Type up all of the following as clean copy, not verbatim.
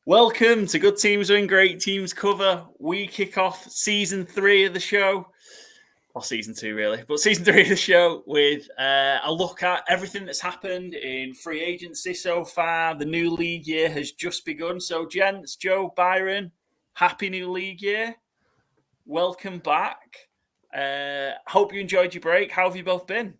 Welcome to Good Teams Win Great Teams Cover. We kick off season 3 of the show. Well, season 2 really, but season 3 of the show with a look at everything that's happened in free agency so far. The new league year has just begun. So, gents, Joe, Byron, happy new league year. Welcome back. Hope you enjoyed your break. How have you both been?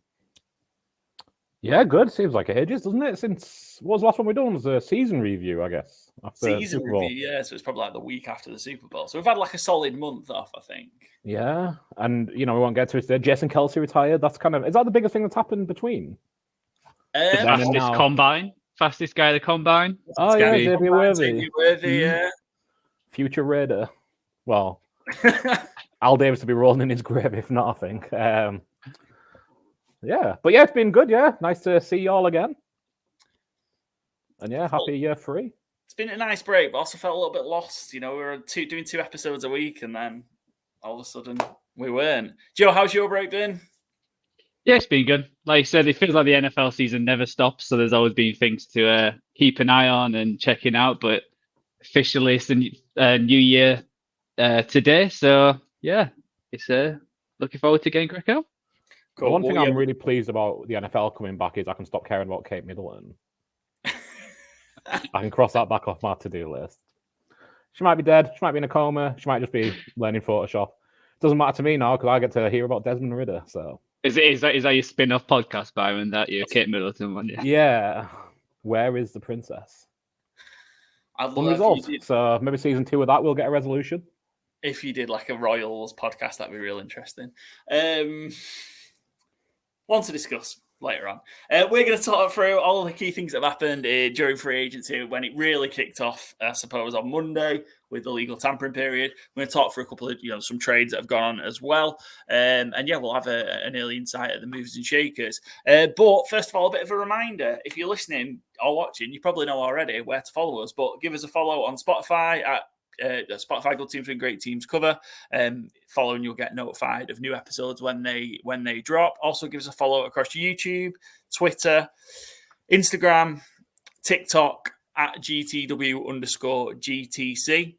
Yeah, good. Seems like ages, doesn't it? Since what was the last one we done? Was a season review, I guess. After Season review, yeah. So it's probably like the week after the Super Bowl. So we've had like a solid month off, I think. Yeah, and we won't get to it today. Jason Kelce retired. That's is that the biggest thing that's happened between? The fastest combine, fastest guy at the combine. Oh yeah, Xavier Worthy. Yeah. Future Raider. Well, Al Davis will be rolling in his grave if not, I think. Yeah, but yeah, it's been good. Yeah, nice to see you all again. And yeah, happy year 3. It's been a nice break, but also felt a little bit lost. We were doing 2 episodes a week, and then all of a sudden we weren't. Joe, how's your break been? Yeah, it's been good. Like you said, it feels like the NFL season never stops, so there's always been things to keep an eye on and checking out. But officially, it's the new year today, so yeah, it's looking forward to getting crack out. Cool. One thing I'm really pleased about the NFL coming back is I can stop caring about Kate Middleton. I can cross that back off my to-do list. She might be dead. She might be in a coma. She might just be learning Photoshop. It doesn't matter to me now because I get to hear about Desmond Ridder. So is that your spin-off podcast, Byron? That you're Kate Middleton one? Yeah. Where is the princess? Unresolved. So maybe season 2 of that we'll get a resolution. If you did like a Royals podcast, that'd be real interesting. One to discuss later on. We're going to talk through all the key things that have happened during free agency when it really kicked off, I suppose, on Monday with the legal tampering period. We're going to talk through a couple of some trades that have gone on as well. And yeah, we'll have an early insight at the movers and shakers. But first of all, a bit of a reminder, if you're listening or watching, you probably know already where to follow us, but give us a follow on Spotify at Spotify Good Teams Win Great Teams Cover. Following, you'll get notified of new episodes when they drop. Also, give us a follow across YouTube, Twitter, Instagram, TikTok at GTW_GTC.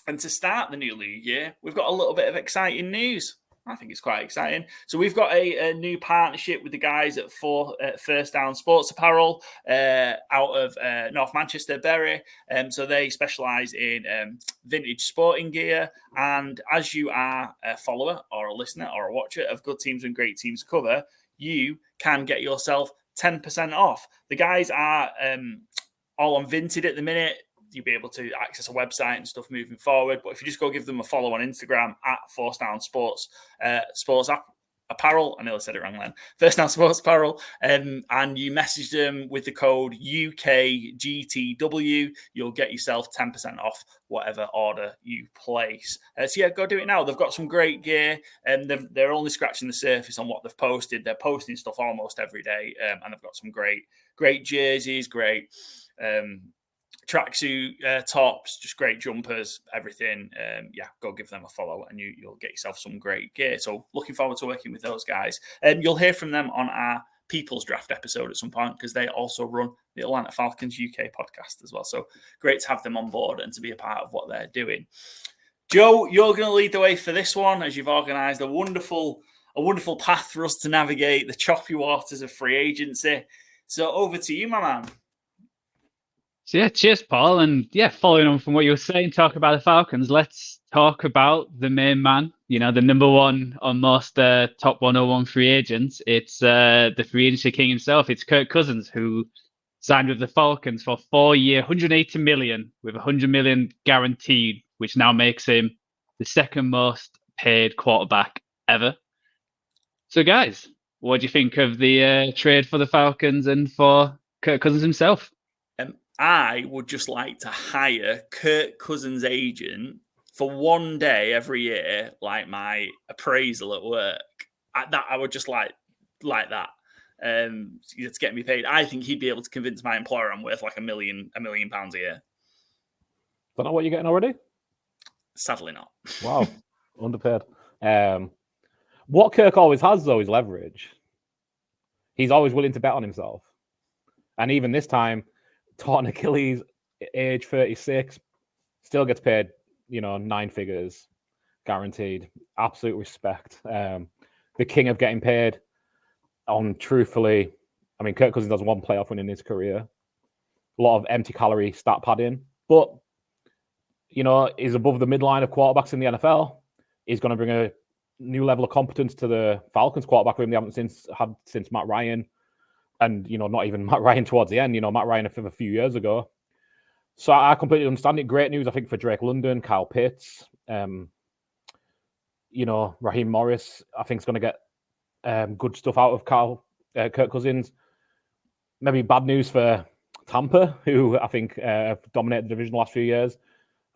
And to start the new league year, we've got a little bit of exciting news. I think it's quite exciting. So we've got a new partnership with the guys at First Down Sports Apparel out of North Manchester, Bury. So they specialise in vintage sporting gear. And as you are a follower or a listener or a watcher of Good Teams and Great Teams Cover, you can get yourself 10% off. The guys are all on Vinted at the minute. You'll be able to access a website and stuff moving forward. But if you just go give them a follow on Instagram at Force Down Sports Apparel, I nearly said it wrong then, First Down Sports Apparel, and you message them with the code UKGTW, you'll get yourself 10% off whatever order you place. So yeah, go do it now. They've got some great gear, and they're only scratching the surface on what they've posted. They're posting stuff almost every day, and they've got some great jerseys, great tracksuit tops, just great jumpers, everything. Yeah, go give them a follow and you'll get yourself some great gear. So looking forward to working with those guys. You'll hear from them on our People's Draft episode at some point because they also run the Atlanta Falcons UK podcast as well. So great to have them on board and to be a part of what they're doing. Joe, you're going to lead the way for this one as you've organised a wonderful path for us to navigate the choppy waters of free agency. So over to you, my man. So yeah, cheers, Paul. And yeah, following on from what you were saying, talk about the Falcons, let's talk about the main man, the number one on most top 101 free agents. It's the free agency king himself. It's Kirk Cousins, who signed with the Falcons for 4 year, $180 million with $100 million guaranteed, which now makes him the second most paid quarterback ever. So guys, what do you think of the trade for the Falcons and for Kirk Cousins himself? I would just like to hire Kirk Cousins' agent for one day every year, like my appraisal at work. I would just like that to get me paid. I think he'd be able to convince my employer I'm worth like $1 million a year. Is that not what you're getting already? Sadly not. Wow, underpaid. What Kirk always has, though, is leverage. He's always willing to bet on himself. And even this time, torn Achilles age 36, still gets paid, 9 figures, guaranteed. Absolute respect. The king of getting paid on, truthfully, I mean, Kirk Cousins has 1 playoff win in his career. A lot of empty calorie stat padding, but he's above the midline of quarterbacks in the NFL. He's going to bring a new level of competence to the Falcons quarterback room they haven't had since Matt Ryan, and not even Matt Ryan towards the end. Matt Ryan a few years ago. So I completely understand it. Great news, I think, for Drake London, Kyle Pitts, Raheem Morris. I think is going to get good stuff out of Kirk Cousins. Maybe bad news for Tampa, who I think have dominated the division the last few years.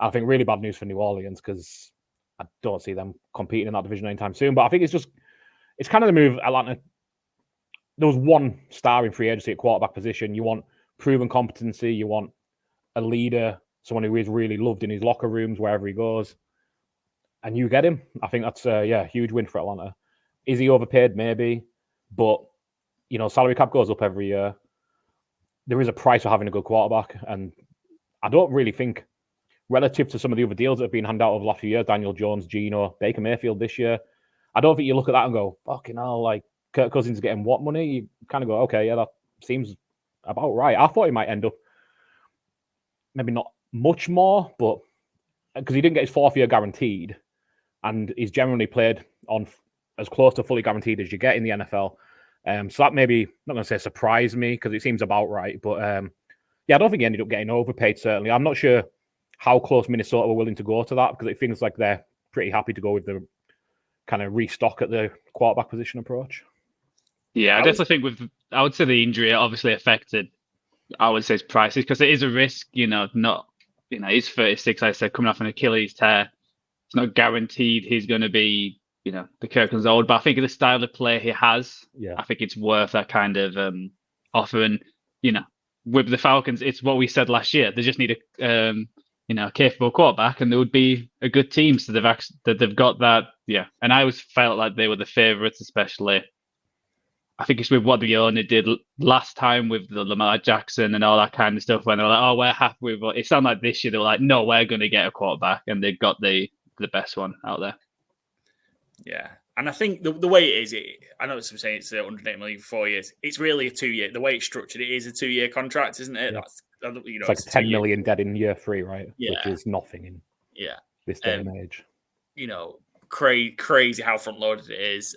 I think really bad news for New Orleans, because I don't see them competing in that division anytime soon. But I think it's kind of the move Atlanta. There was 1 star in free agency at quarterback position. You want proven competency. You want a leader, someone who is really loved in his locker rooms wherever he goes. And you get him. I think that's a huge win for Atlanta. Is he overpaid? Maybe. But, salary cap goes up every year. There is a price for having a good quarterback. And I don't really think, relative to some of the other deals that have been handed out over the last few years, Daniel Jones, Geno, Baker Mayfield this year, I don't think you look at that and go, fucking hell, like, Kirk Cousins getting what money? You kind of go, okay, yeah, that seems about right. I thought he might end up maybe not much more, but because he didn't get his 4th year guaranteed, and he's generally played on as close to fully guaranteed as you get in the NFL. So that maybe, not going to say surprised me, because it seems about right. But I don't think he ended up getting overpaid, certainly. I'm not sure how close Minnesota were willing to go to that, because it feels like they're pretty happy to go with the kind of restock at the quarterback position approach. Yeah, I definitely think I would say the injury obviously affected, I would say, his prices, because it is a risk, he's 36, like I said, coming off an Achilles tear. It's not guaranteed he's going to be, the Kirk Cousins old, but I think of the style of play he has, I think it's worth that kind of offer. And, with the Falcons, it's what we said last year. They just need a capable quarterback, and they would be a good team. So they've got that, And I always felt like they were the favourites, especially. I think it's with what the owner did last time with the Lamar Jackson and all that kind of stuff, when they were like, oh, we're happy with what it sounded like this year. They were like, no, we're going to get a quarterback, and they got the best one out there. Yeah. And I think the way it is, I know some saying it's 108 million for 4 years. It's really a 2-year. The way it's structured, it is a 2-year contract, isn't it? Yeah. That's, it's like 10 million dead in year 3, right? Yeah. Which is nothing in this day and age. Crazy how front loaded it is.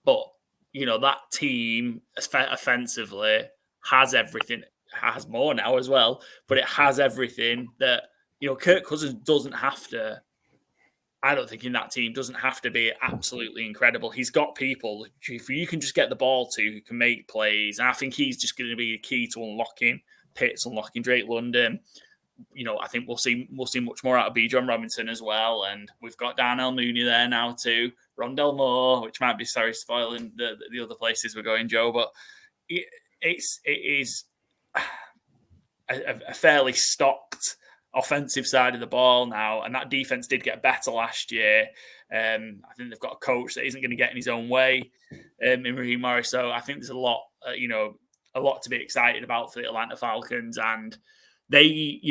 But that team offensively has everything. It has more now as well, but it has everything that Kirk Cousins doesn't have to. I don't think in that team doesn't have to be absolutely incredible. He's got people if you can just get the ball to who can make plays. And I think he's just going to be the key to unlocking Pitts, unlocking Drake London. I think we'll see much more out of B. John Robinson as well. And we've got Darnell Mooney there now too. Rondell Moore, which might be spoiling the other places we're going, Joe. But it is a fairly stocked offensive side of the ball now, and that defense did get better last year. I think they've got a coach that isn't going to get in his own way in Raheem Morris. So I think there's a lot to be excited about for the Atlanta Falcons, and they,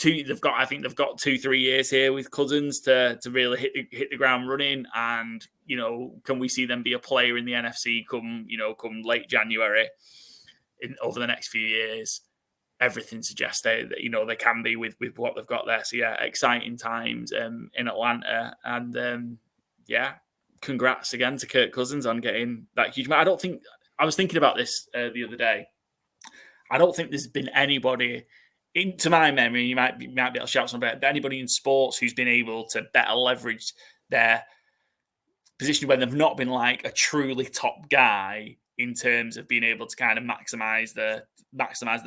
they've got 2-3 years here with Cousins to really hit the ground running, and can we see them be a player in the NFC come late January over the next few years? Everything suggests they can be with what they've got there. So exciting times in Atlanta, and congrats again to Kirk Cousins on getting that huge. I was thinking about this the other day. I don't think there's been anybody, to my memory, you might be able to shout something, but anybody in sports who's been able to better leverage their position when they've not been like a truly top guy in terms of being able to kind of maximize the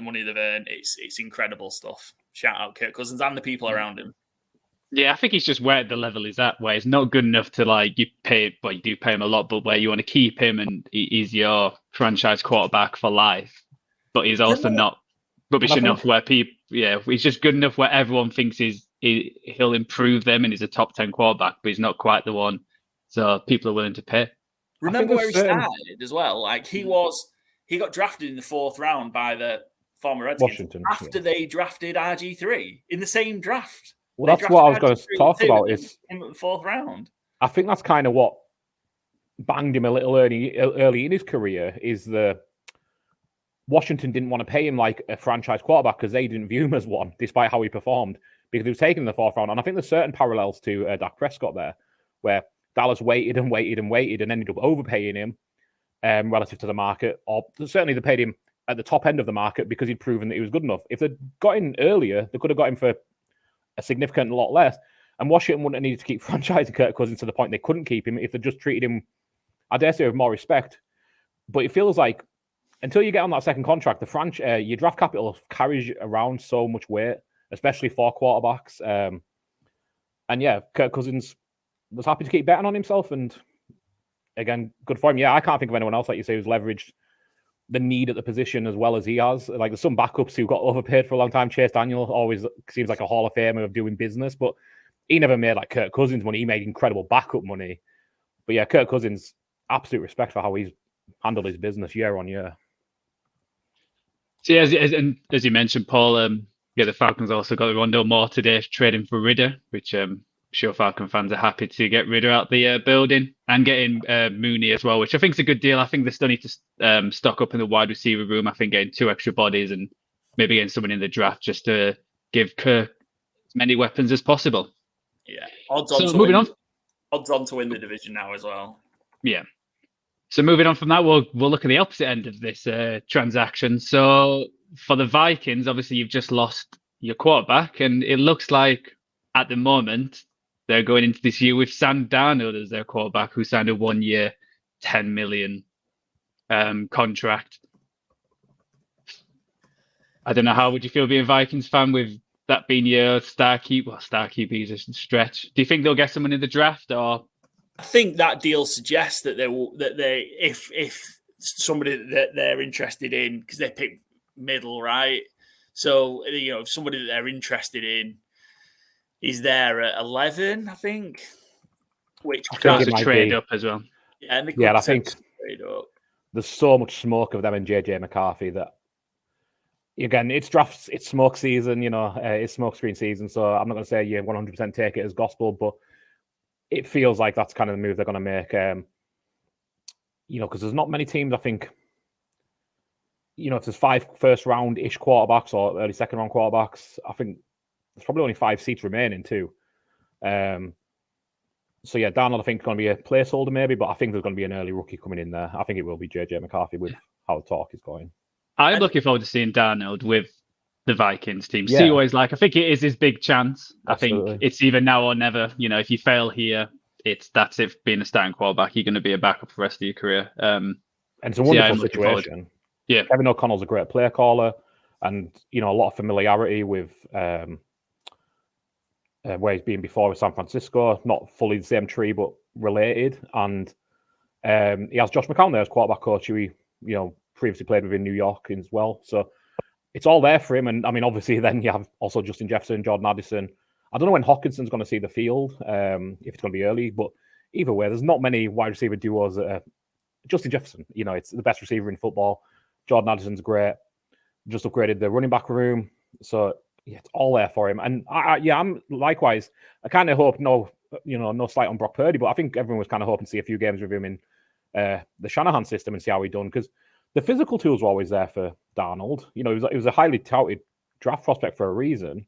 money they've earned. It's incredible stuff. Shout out Kirk Cousins and the people around him. Yeah, I think he's just where the level is at, where it's not good enough to you do pay him a lot, but where you want to keep him and he's your franchise quarterback for life. But he's also not rubbish enough where he's just good enough where everyone thinks he'll improve them and he's a top 10 quarterback, but he's not quite the one. So people are willing to pay. Remember where he started as well? Like he got drafted in the 4th round by the former Redskins, Washington, after they drafted RG3 in the same draft. Well, that's what I was going to talk about. Is in the 4th round. I think that's kind of what banged him a little early in his career. Is the Washington didn't want to pay him like a franchise quarterback because they didn't view him as one, despite how he performed, because he was taken in the 4th round. And I think there's certain parallels to Dak Prescott there, where Dallas waited and ended up overpaying him relative to the market, or certainly they paid him at the top end of the market because he'd proven that he was good enough. If they'd got in earlier, they could have got him for a significant lot less. And Washington wouldn't have needed to keep franchising Kirk Cousins to the point they couldn't keep him if they just treated him, I dare say, with more respect. But it feels like until you get on that second contract, your draft capital carries around so much weight, especially for quarterbacks. And yeah, Kirk Cousins was happy to keep betting on himself. And again, good for him. Yeah, I can't think of anyone else, like you say, who's leveraged the need at the position as well as he has. Like there's some backups who got overpaid for a long time. Chase Daniel always seems like a Hall of Famer of doing business, but he never made like Kirk Cousins money. He made incredible backup money. But yeah, Kirk Cousins, absolute respect for how he's handled his business year on year. So yeah, as you mentioned, Paul, the Falcons also got Rondale Moore today trading for Ridder, which I'm sure Falcon fans are happy to get Ridder out the building, and getting Mooney as well, which I think is a good deal. I think they still need to stock up in the wide receiver room. I think getting 2 extra bodies and maybe getting someone in the draft just to give Kirk as many weapons as possible. Yeah, odds on to win the division now as well. Yeah. So moving on from that, we'll look at the opposite end of this transaction. So for the Vikings, obviously you've just lost your quarterback, and it looks like at the moment they're going into this year with Sam Darnold as their quarterback, who signed a 1-year, $10 million contract. I don't know, how would you feel being a Vikings fan with that being your star QB? Well, star QB is a stretch. Do you think they'll get someone in the draft, or? I think that deal suggests that if somebody that they're interested in, because they pick middle, right? So if somebody that they're interested in is there at 11, I think, which could a trade up as well. Yeah, and I think trade up. There's so much smoke of them and JJ McCarthy that, again, it's smoke season, it's smoke screen season. So I'm not going to say you 100% take it as gospel, but it feels like that's kind of the move they're going to make. Because there's not many teams, I think, if there's 5 first-round-ish quarterbacks or early second-round quarterbacks, I think there's probably only 5 seats remaining too. So yeah, Darnold, I think, is going to be a placeholder maybe, but I think there's going to be an early rookie coming in there. I think it will be JJ McCarthy with how the talk is going. I'm looking forward to seeing Darnold with the Vikings team. Yeah. See what he's like. I think it is his big chance. Absolutely. I think it's either now or never. If you fail here, that's it. Being a starting quarterback, you're going to be a backup for the rest of your carear. And it's a wonderful situation. Yeah, Kevin O'Connell's a great play caller, and a lot of familiarity with where he's been before with San Francisco. Not fully the same tree, but related. And he has Josh McCown there as quarterback coach, who he previously played with in New York as well. So it's all there for him. And I mean, obviously, then you have also Justin Jefferson, Jordan Addison. I don't know when Hawkinson's going to see the field, if it's going to be early, but either way, there's not many wide receiver duos. Justin Jefferson, it's the best receiver in football. Jordan Addison's great. Just upgraded the running back room. So yeah, it's all there for him. And I'm likewise. I kind of hope no slight on Brock Purdy, but I think everyone was kind of hoping to see a few games with him in the Shanahan system and see how he done, because the physical tools were always there for Darnold. He was a highly touted draft prospect for a reason.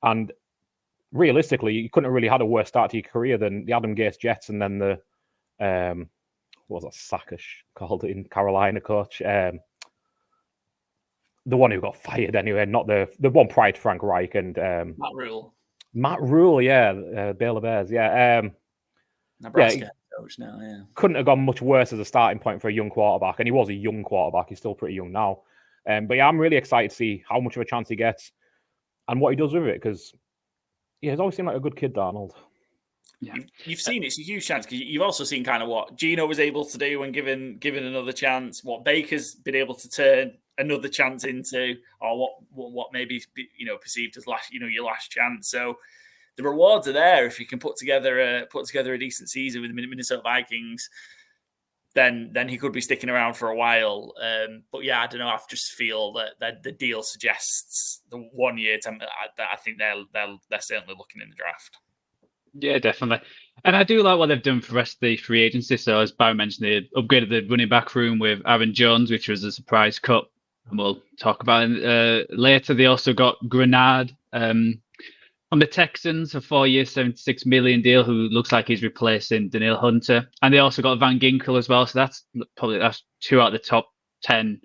And realistically, you couldn't have really had a worse start to your career than the Adam Gase Jets and then the what was that Sackish called in Carolina coach? The one who got fired anyway, not the one prior to Frank Reich and Matt Rule. Matt Rule, yeah, Baylor Bears, yeah. Nebraska coach now, yeah. Couldn't have gone much worse as a starting point for a young quarterback, and he was a young quarterback. He's still pretty young now. But yeah, I'm really excited to see how much of a chance he gets and what he does with it, because he's always seemed like a good kid, Darnold. Yeah. You've seen it's a huge chance, because you've also seen kind of what Gino was able to do when given another chance, what Baker's been able to turn another chance into, or what maybe perceived as your last chance. So the rewards are there if you can put together a decent season with the Minnesota Vikings. then he could be sticking around for a while. But yeah, I don't know. I just feel that the deal suggests the 1 year. I think they're certainly looking in the draft. Yeah, definitely. And I do like what they've done for the rest of the free agency. So as Byron mentioned, they upgraded the running back room with Aaron Jones, which was a surprise cut, and we'll talk about it later. They also got Grenard from the Texans, a 4 year, $76 million deal, who looks like he's replacing Daniil Hunter. And they also got Van Ginkel as well. So that's two out of the top 10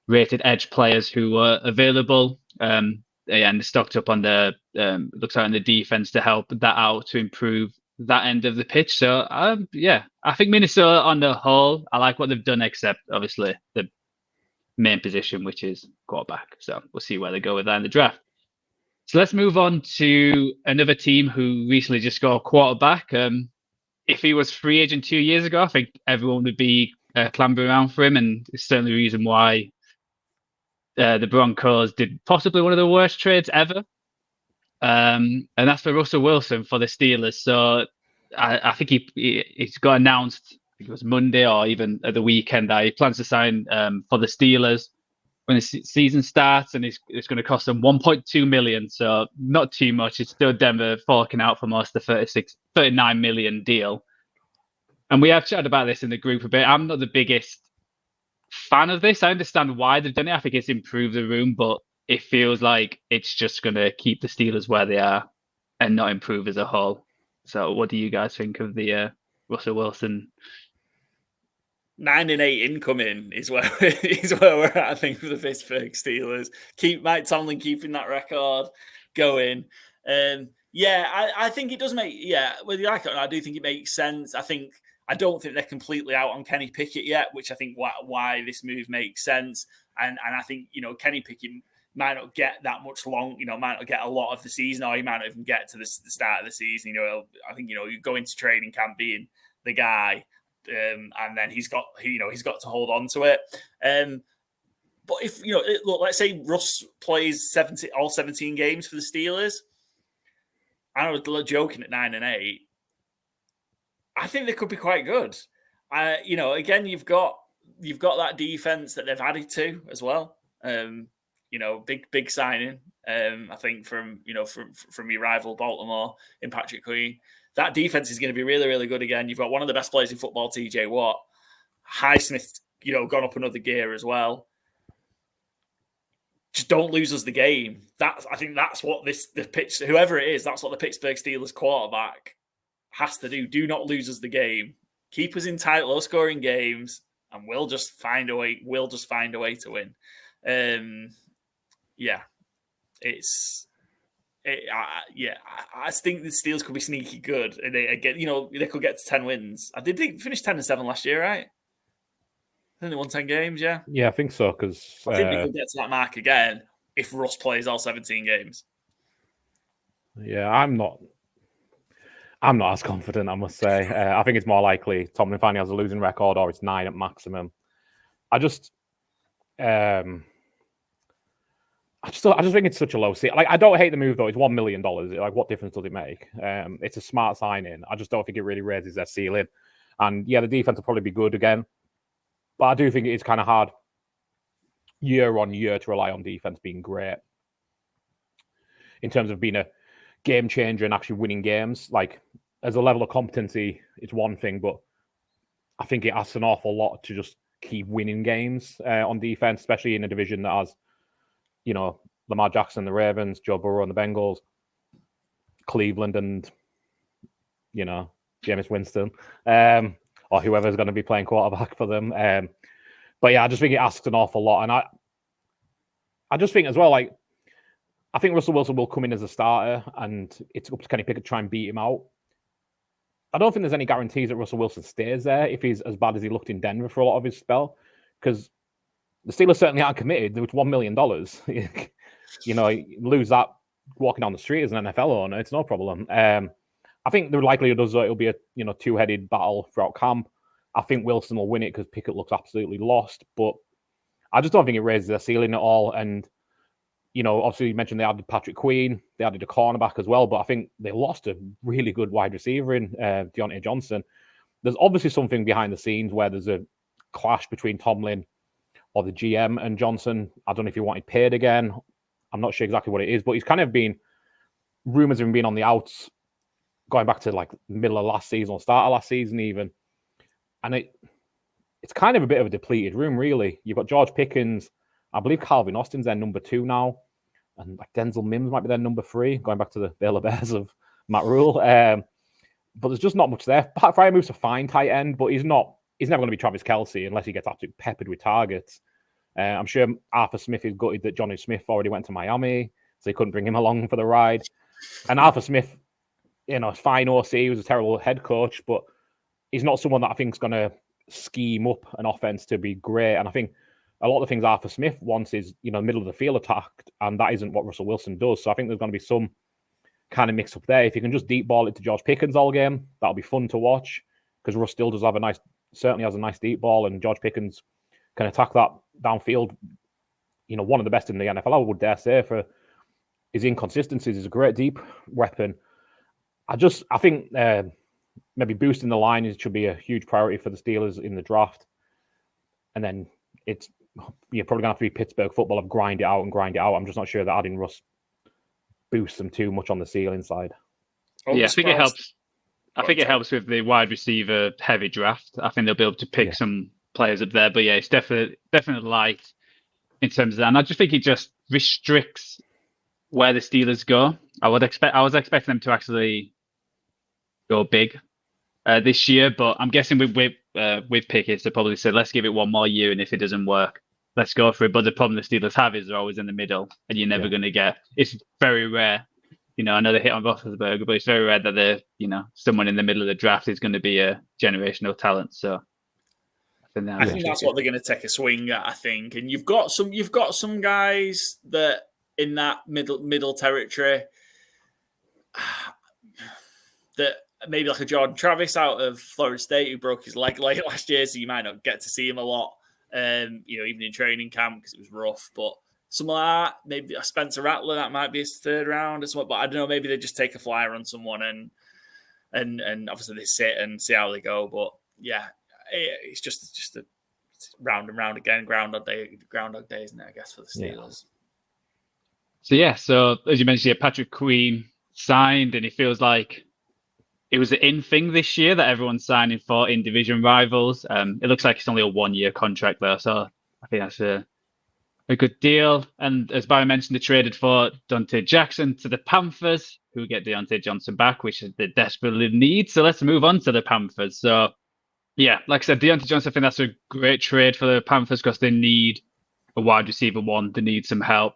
rated edge players who were available. And they stocked up on the looks like on the defense to help that out to improve that end of the pitch. So yeah, I think Minnesota on the whole, I like what they've done, except obviously the main position, which is quarterback. So we'll see where they go with that in the draft. So let's move on to another team who recently just got a quarterback. If he was free agent 2 years ago, I think everyone would be clambering around for him, and it's certainly the reason why the Broncos did possibly one of the worst trades ever. And that's for Russell Wilson for the Steelers. So I think he's got announced, I think it was Monday or even at the weekend, that he plans to sign for the Steelers when the season starts, and it's going to cost them $1.2 million. So not too much. It's still Denver forking out for most of the $39 million deal. And we have chatted about this in the group a bit. I'm not the biggest fan of this. I understand why they've done it. I think it's improved the room, but it feels like it's just going to keep the Steelers where they are and not improve as a whole. So what do you guys think of the Russell Wilson? 9-8 incoming is where we're at, I think, for the Pittsburgh Steelers. Keep Mike Tomlin keeping that record going. I think it does make, whether you like it or not, I do think it makes sense. I don't think they're completely out on Kenny Pickett yet, which I think why this move makes sense. And I think, Kenny Pickett might not get that much might not get a lot of the season, or he might not even get to the start of the season. I think, you go into training camp being the guy, and then he's got to hold on to it. But if, look, let's say Russ plays all 17 games for the Steelers, I was joking at 9-8. I think they could be quite good. Again, you've got that defense that they've added to as well. Big signing. I think from your rival Baltimore in Patrick Queen. That defense is going to be really, really good again. You've got one of the best players in football, TJ Watt. Highsmith, gone up another gear as well. Just don't lose us the game. I think that's what whoever it is, that's what the Pittsburgh Steelers quarterback has to do. Do not lose us the game. Keep us in tight, low-scoring games, and we'll just find a way. We'll just find a way to win. I think the Steelers could be sneaky good, and they could get to 10 wins. Did they finish 10-7 last year? Right? I think they won 10 games. Yeah. Yeah, I think so. Because I think they could get to that mark again if Russ plays all 17 games. Yeah, I'm not as confident, I must say. I think it's more likely Tomlin finally has a losing record, or it's 9 at maximum. I just think it's such a low seat. Like, I don't hate the move though. It's $1 million. Like, what difference does it make? It's a smart sign-in. I just don't think it really raises their ceiling. And yeah, the defense will probably be good again, but I do think it is kind of hard year on year to rely on defense being great in terms of being a game changer and actually winning games. Like, as a level of competency, it's one thing, but I think it asks an awful lot to just keep winning games on defense, especially in a division that has, Lamar Jackson, the Ravens, Joe Burrow and the Bengals, Cleveland and, Jameis Winston, or whoever's going to be playing quarterback for them. But yeah, I just think it asks an awful lot. And I just think as well, like, I think Russell Wilson will come in as a starter, and it's up to Kenny Pickett to try and beat him out. I don't think there's any guarantees that Russell Wilson stays there if he's as bad as he looked in Denver for a lot of his spell, because the Steelers certainly aren't committed. There was $1 million. Lose that walking down the street as an NFL owner, it's no problem. I think the likelihood is that it'll be a two-headed battle throughout camp. I think Wilson will win it because Pickett looks absolutely lost, but I just don't think it raises their ceiling at all. And obviously you mentioned they added Patrick Queen, they added a cornerback as well, but I think they lost a really good wide receiver in Deontay Johnson. there's obviously something behind the scenes where there's a clash between Tomlin or the GM and Johnson. I don't know if he wanted paid again. I'm not sure exactly what it is, but he's kind of been rumors of him being on the outs going back to like middle of last season or start of last season even. And it's kind of a bit of a depleted room, really. You've got George Pickens. I believe Calvin Austin's their number 2 now. And like Denzel Mims might be their number 3, going back to the Baylor Bears of Matt Rule. But there's just not much there. Pat Fryermuth's a fine tight end, but he's never going to be Travis Kelce unless he gets absolutely peppered with targets. I'm sure Arthur Smith is gutted that Johnny Smith already went to Miami, so he couldn't bring him along for the ride. And Arthur Smith, is fine OC. He was a terrible head coach, but he's not someone that I think is going to scheme up an offense to be great. And I think a lot of the things Arthur Smith wants is, middle of the field attacked, and that isn't what Russell Wilson does. So I think there's going to be some kind of mix up there. If you can just deep ball it to George Pickens all game, that'll be fun to watch, because Russ still does have certainly has a nice deep ball, and George Pickens can attack that downfield. One of the best in the NFL, I would dare say, for his inconsistencies. He's a great deep weapon. I think maybe boosting the line should be a huge priority for the Steelers in the draft. And then you're probably going to have to be Pittsburgh football of grind it out. I'm just not sure that adding Russ boosts them too much on the ceiling side. Yeah, I think it helps. I think it helps with the wide receiver heavy draft. I think they'll be able to pick some players up there. But yeah, it's definitely light in terms of that. And I just think it just restricts where the Steelers go. I was expecting them to actually go big this year, but I'm guessing with Pickett, they probably said, let's give it one more year, and if it doesn't work, let's go for it. But the problem the Steelers have is they're always in the middle, and you're never going to get. It's very rare. I know they hit on Roethlisberger, but it's very rare that someone in the middle of the draft is going to be a generational talent. So I think that's what they're going to take a swing at. I think, and you've got some guys that in that middle territory that maybe like a Jordan Travis out of Florida State who broke his leg late last year, so you might not get to see him a lot. Even in training camp because it was rough, but something like that, maybe a Spencer Rattler, that might be his 3rd round or something. But I don't know, maybe they just take a flyer on someone and obviously they sit and see how they go. But yeah, it's just a round and round again, Groundhog Day, isn't it? I guess for the Steelers. So as you mentioned, Patrick Queen signed, and it feels like it was an in thing this year that everyone's signing for in division rivals. It looks like it's only a 1-year contract though, so I think that's a good deal. And as Byron mentioned, they traded for Dante Jackson to the Panthers, who get Deontay Johnson back, which they desperately need. So let's move on to the Panthers. So yeah, like I said, Deontay Johnson, I think that's a great trade for the Panthers because they need a wide receiver 1. They need some help.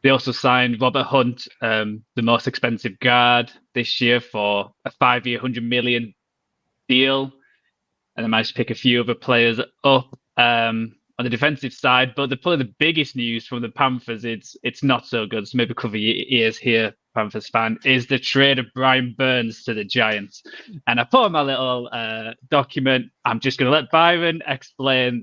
They also signed Robert Hunt, the most expensive guard this year, for a 5-year, $100 million deal. And they managed to pick a few other players up on the defensive side. But probably the biggest news from the Panthers, it's not so good. So maybe cover your ears here, Panthers fan, is the trade of Brian Burns to the Giants. And I put on my little document, I'm just going to let Byron explain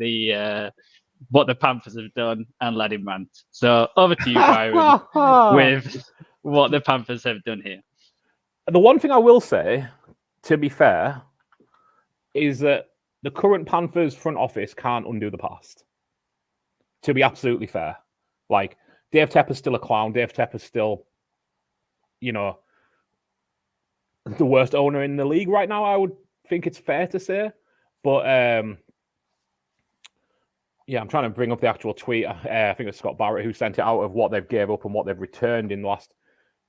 what the Panthers have done and let him rant. So over to you, Byron, with what the Panthers have done here. The one thing I will say, to be fair, is that the current Panthers front office can't undo the past. To be absolutely fair. Like, Dave Tepper's still a clown. Dave Tepper's still, the worst owner in the league right now, I would think it's fair to say. But, I'm trying to bring up the actual tweet. I think it's Scott Barrett who sent it out of what they've gave up and what they've returned in the last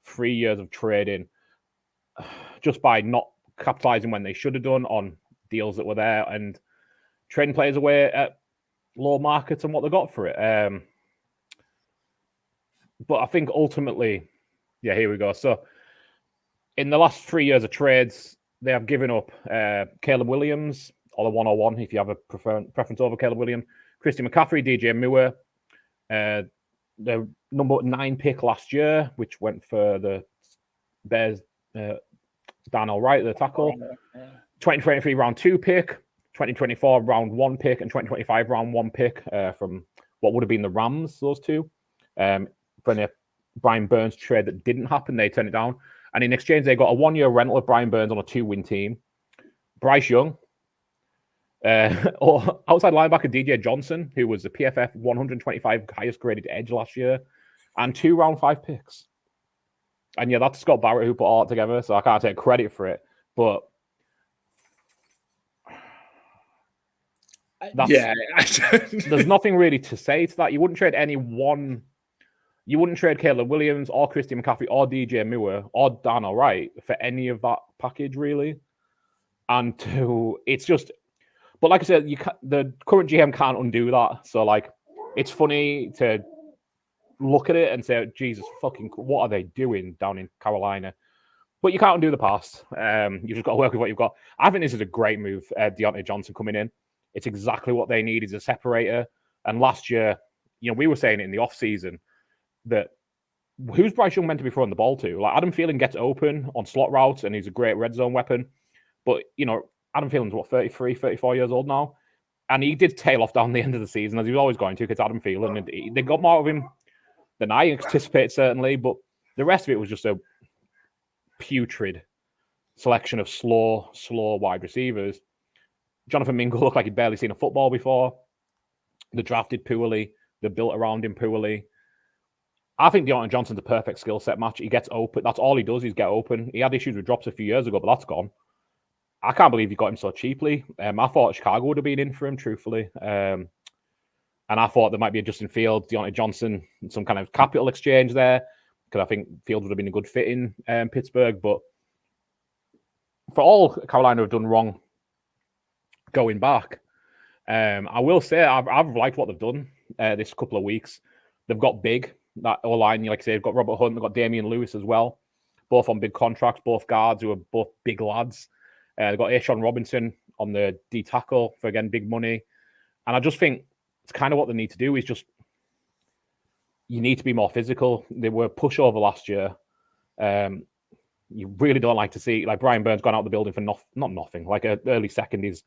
3 years of trading, just by not capitalizing when they should have done on deals that were there and trading players away at low markets and what they got for it. But I think ultimately, here we go. So in the last 3 years of trades, they have given up Caleb Williams, or the 101 if you have a preference over Caleb Williams, Christian McCaffrey, DJ Moore, the number 9 pick last year, which went for the Bears, Darnell Wright, the tackle, 2023 round 2 pick, 2024 round 1 pick, and 2025 round 1 pick from what would have been the Rams, those two. For the Brian Burns trade that didn't happen, they turned it down. And in exchange, they got a 1-year rental of Brian Burns on a 2-win team. Bryce Young, Or outside linebacker DJ Johnson, who was the PFF 125 highest graded edge last year, and 2 round 5 picks. And yeah, that's Scott Barrett who put all that together, so I can't take credit for it. But there's nothing really to say to that. You wouldn't trade you wouldn't trade Caleb Williams or Christian McCaffrey or DJ Moore or Dan Wright for any of that package, really. And it's just, but like I said, the current GM can't undo that. So like, it's funny to look at it and say, Jesus fucking, what are they doing down in Carolina? But you can't undo the past. You just got to work with what you've got. I think this is a great move, Deontay Johnson coming in. It's exactly what they need. Is a separator. And last year, we were saying it in the off season that who's Bryce Young meant to be throwing the ball to? Like Adam Thielen gets open on slot routes and he's a great red zone weapon. But, Adam Thielen's what, 33, 34 years old now? And he did tail off down the end of the season, as he was always going to, because Adam Thielen. And they got more of him than I anticipated, certainly. But the rest of it was just a putrid selection of slow wide receivers. Jonathan Mingo looked like he'd barely seen a football before. They drafted poorly. They built around him poorly. I think Deontay Johnson's a perfect skill set match. He gets open. That's all he does is get open. He had issues with drops a few years ago, but that's gone. I can't believe you got him so cheaply. I thought Chicago would have been in for him, truthfully. And I thought there might be a Justin Fields, Deontay Johnson, some kind of capital exchange there, because I think Fields would have been a good fit in Pittsburgh. But for all Carolina have done wrong going back, I will say I've liked what they've done this couple of weeks. They've got big. That O-line, like I say, they've got Robert Hunt, they've got Damian Lewis as well, both on big contracts, both guards who are both big lads. They've got Ashawn Robinson on the D tackle for, again, big money. And I just think it's kind of what they need to do is just, you need to be more physical. They were pushover last year. You really don't like to see, like Brian Burns gone out the building for not nothing. Like an early second it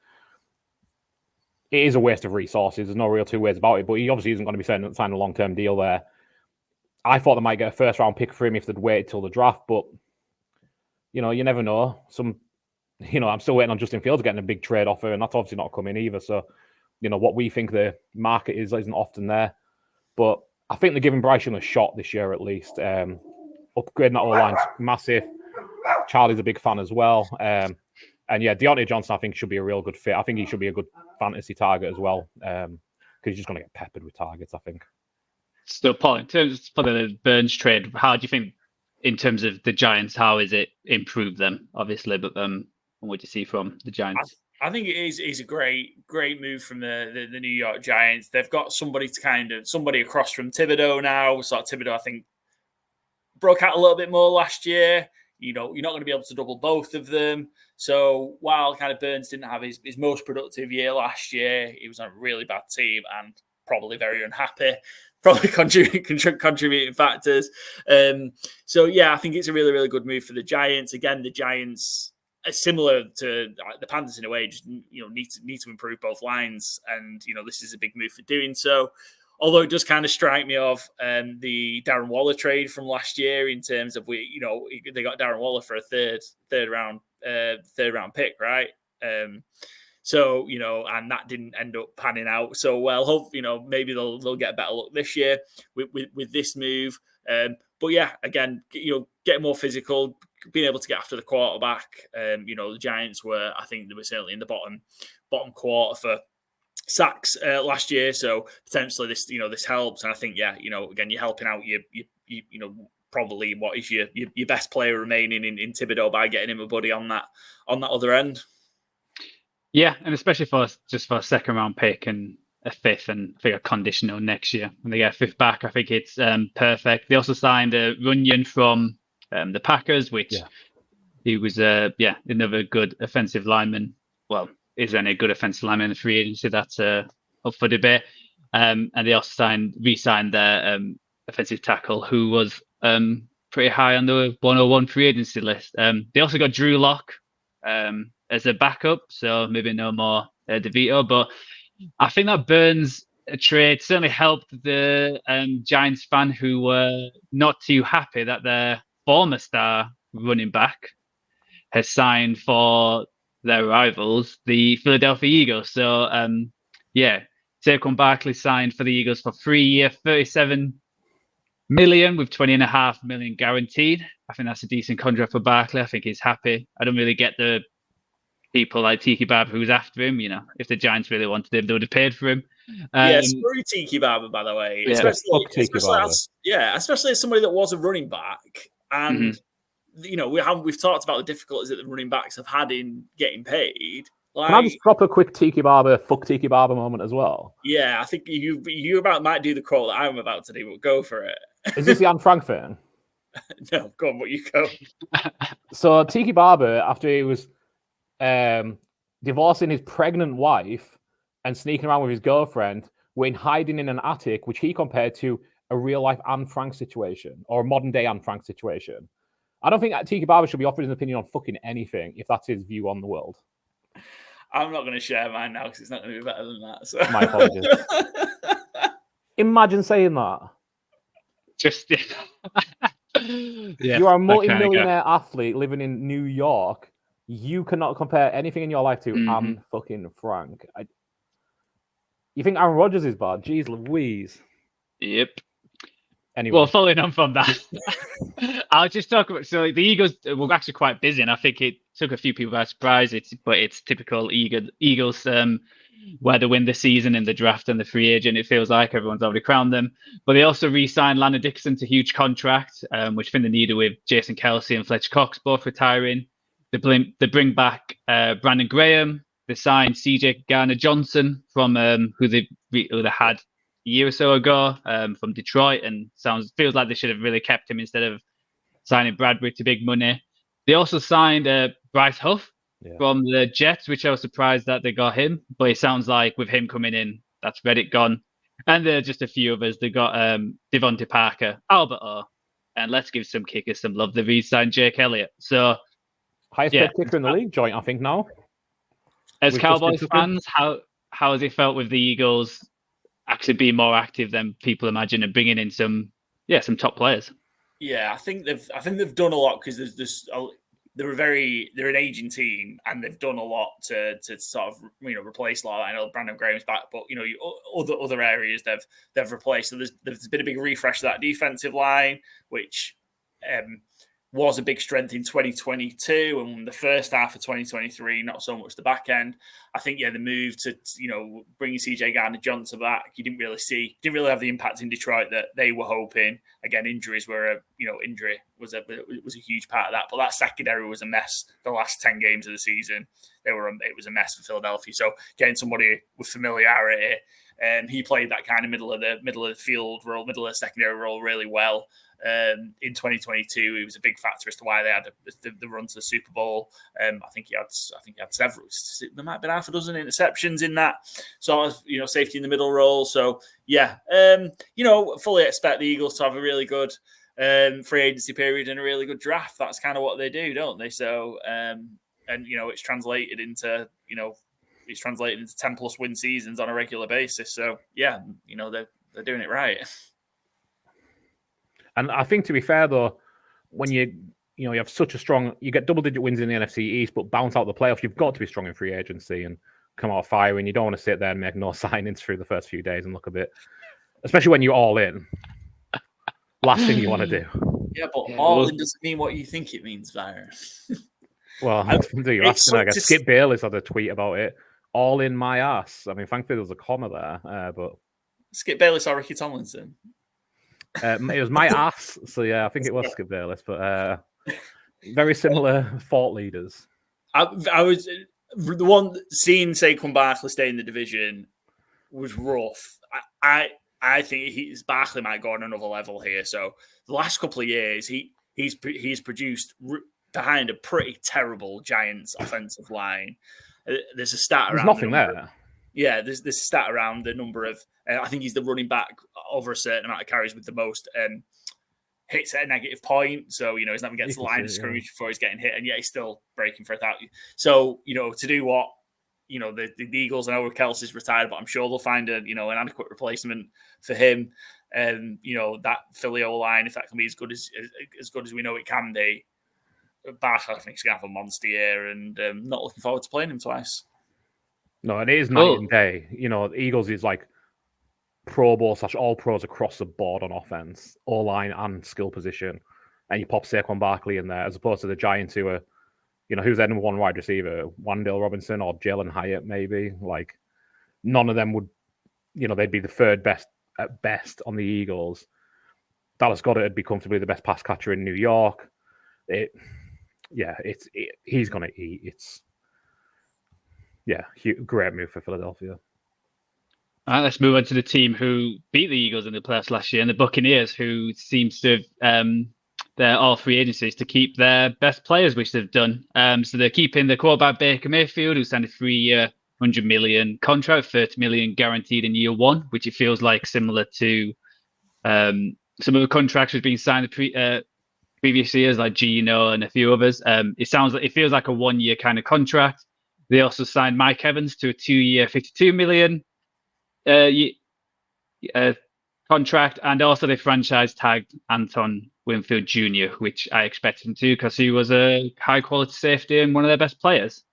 is a waste of resources. There's no real two ways about it, but he obviously isn't going to be signing a long-term deal there. I thought they might get a first-round pick for him if they'd waited till the draft, but, you never know. I'm still waiting on Justin Fields getting a big trade offer, and that's obviously not coming either. So, what we think the market isn't often there. But I think they're giving Bryce Young a shot this year at least. Upgrading that O-line's massive. Charlie's a big fan as well. And yeah, Deontay Johnson, I think, should be a real good fit. I think he should be a good fantasy target as well, because he's just going to get peppered with targets, I think. So, Paul, in terms for the Burns trade, how do you think, in terms of the Giants, how is it improved them, obviously, but what do you see from the Giants? I think it is a great move from the New York Giants. They've got somebody across from Thibodeau now. So Thibodeau, I think, broke out a little bit more last year. You're not going to be able to double both of them. So while kind of Burns didn't have his most productive year last year, he was on a really bad team and probably very unhappy. Probably contributing factors. So yeah, I think it's a really, really good move for the Giants. Again, the Giants are similar to the Panthers in a way, just need to improve both lines, and this is a big move for doing so. Although it does kind of strike me of the Darren Waller trade from last year in terms of they got Darren Waller for a third round pick, right? So, and that didn't end up panning out so well. Hope, maybe they'll get a better look this year with this move. But yeah, again, get more physical, being able to get after the quarterback. The Giants I think they were certainly in the bottom quarter for sacks last year. So potentially this helps. And I think, yeah, again, you're helping out your probably what is your best player remaining in Thibodeau by getting him a buddy on that other end. Yeah, and especially for a second round pick and a fifth, and I think a conditional next year when they get a fifth back, I think it's perfect. They also signed a Runyon from the Packers, which he was another good offensive lineman. Well, is there any good offensive lineman in the free agency? That's up for debate. And they also re-signed their offensive tackle, who was pretty high on the 101 free agency list. They also got Drew Lock as a backup, so maybe no more DeVito. But I think that Burns trade certainly helped the Giants fan who were not too happy that their former star running back has signed for their rivals, the Philadelphia Eagles. So, Saquon Barkley signed for the Eagles for 3 year, 37 million with 20.5 million guaranteed. I think that's a decent contract for Barkley. I think he's happy. I don't really get the people like Tiki Barber who's after him. If the Giants really wanted him, they would have paid for him. Screw Tiki Barber, by the way. Yeah. Especially as somebody that was a running back, and we've talked about the difficulties that the running backs have had in getting paid. Can I just drop a quick Tiki Barber, fuck Tiki Barber moment as well? Yeah, I think you might do the quote that I'm about to do, but go for it. Is this the Anne Frank thing? No, go on, but you go. So Tiki Barber, after he was divorcing his pregnant wife and sneaking around with his girlfriend, went hiding in an attic, which he compared to a real-life Anne Frank situation, or a modern-day Anne Frank situation. I don't think Tiki Barber should be offered his opinion on fucking anything if that's his view on the world. I'm not going to share mine now because it's not going to be better than that. So. My apologies. Imagine saying that. Just you are a multi-millionaire athlete living in New York. You cannot compare anything in your life to Anne fucking Frank. You think Aaron Rodgers is bad? Jeez Louise. Yep. Anyway. Well, following on from that, I'll just talk about. So the Eagles were actually quite busy, and I think it took a few people by surprise. But it's typical Eagles, where they win the season in the draft and the free agent. It feels like everyone's already crowned them. But they also re-signed Landon Dixon to a huge contract, which I think they needed with Jason Kelsey and Fletcher Cox both retiring. They bring back Brandon Graham. They signed CJ Garner-Johnson from who they had a year or so ago from Detroit, and feels like they should have really kept him instead of signing Bradbury to big money. They also signed Bryce Huff from the Jets, which I was surprised that they got him. But it sounds like with him coming in, that's Reddick gone. And there are just a few of us. They got Devontae Parker, Albert O, and let's give some kickers some love. They re-signed Jake Elliott. So highest paid kicker in the league joint, I think now. As Cowboys fans, how has it felt with the Eagles actually being more active than people imagine and bringing in some top players? Yeah, I think they've done a lot because they're an aging team and they've done a lot to sort of replace a lot. I know Brandon Graham's back, but other areas they've replaced. So there's been a big refresh of that defensive line, which was a big strength in 2022 and the first half of 2023, not so much the back end. I think, the move to, bringing CJ Garner-Johnson back, didn't really have the impact in Detroit that they were hoping. Again, injuries were injury was a huge part of that. But that secondary was a mess the last 10 games of the season. It was a mess for Philadelphia. So getting somebody with familiarity, and he played that kind of middle of the field role, middle of the secondary role really well. In 2022, he was a big factor as to why they had the run to the Super Bowl. I think he had several. There might have been half a dozen interceptions in that sort of safety in the middle role. So fully expect the Eagles to have a really good free agency period and a really good draft. That's kind of what they do, don't they? So it's translated into 10 plus win seasons on a regular basis. So they're doing it right. And I think, to be fair, though, when you have such a strong, you get double-digit wins in the NFC East, but bounce out the playoffs, you've got to be strong in free agency and come out firing. You don't want to sit there and make no signings through the first few days and look a bit, especially when you're all in. Last thing you want to do. Yeah, but all in doesn't mean what you think it means, Byron. Well, you're asking, I guess. Skip Bayless had a tweet about it. All in my ass. I mean, thankfully there was a comma there, but Skip Bayless or Ricky Tomlinson. It was my ass, so I think it was Skip Bayless, but very similar thought leaders. I was the one seeing Saquon Barkley stay in the division was rough. I think Barkley might go on another level here. So the last couple of years, he's produced behind a pretty terrible Giants offensive line. There's a stat around. There's nothing there. Yeah, there's this stat around the number of. I think he's the running back over a certain amount of carries with the most hits at a negative point. So he's not even getting to the line of scrimmage before he's getting hit, and yet he's still breaking for 1,000. So to do what the Eagles, I know Kelsey's retired, but I'm sure they'll find an adequate replacement for him. And that Philly O line, if that can be as good as we know it can be, bad. I think he's going to have a monster year, and not looking forward to playing him twice. No, it is night and day. The Eagles is like Pro Bowl / all pros across the board on offense, all line and skill position, and you pop Saquon Barkley in there as opposed to the Giants who are, who's their number one wide receiver, Wan'Dale Robinson or Jalen Hyatt maybe. Like none of them would, they'd be the third best at best on the Eagles. Dallas Goedert would be comfortably the best pass catcher in New York. He's gonna eat. Great move for Philadelphia. All right, let's move on to the team who beat the Eagles in the playoffs last year, and the Buccaneers, who seems to have they're all free agencies to keep their best players, which they've done. So they're keeping the quarterback Baker Mayfield, who signed a 3-year, $100 million contract, $30 million guaranteed in year one, which it feels like similar to some of the contracts which have been signed previous years, like Geno and a few others. It feels like a 1-year kind of contract. They also signed Mike Evans to a 2-year, $52 million contract, and also they franchise tagged Anton Winfield Jr., which I expected him to because he was a high quality safety and one of their best players.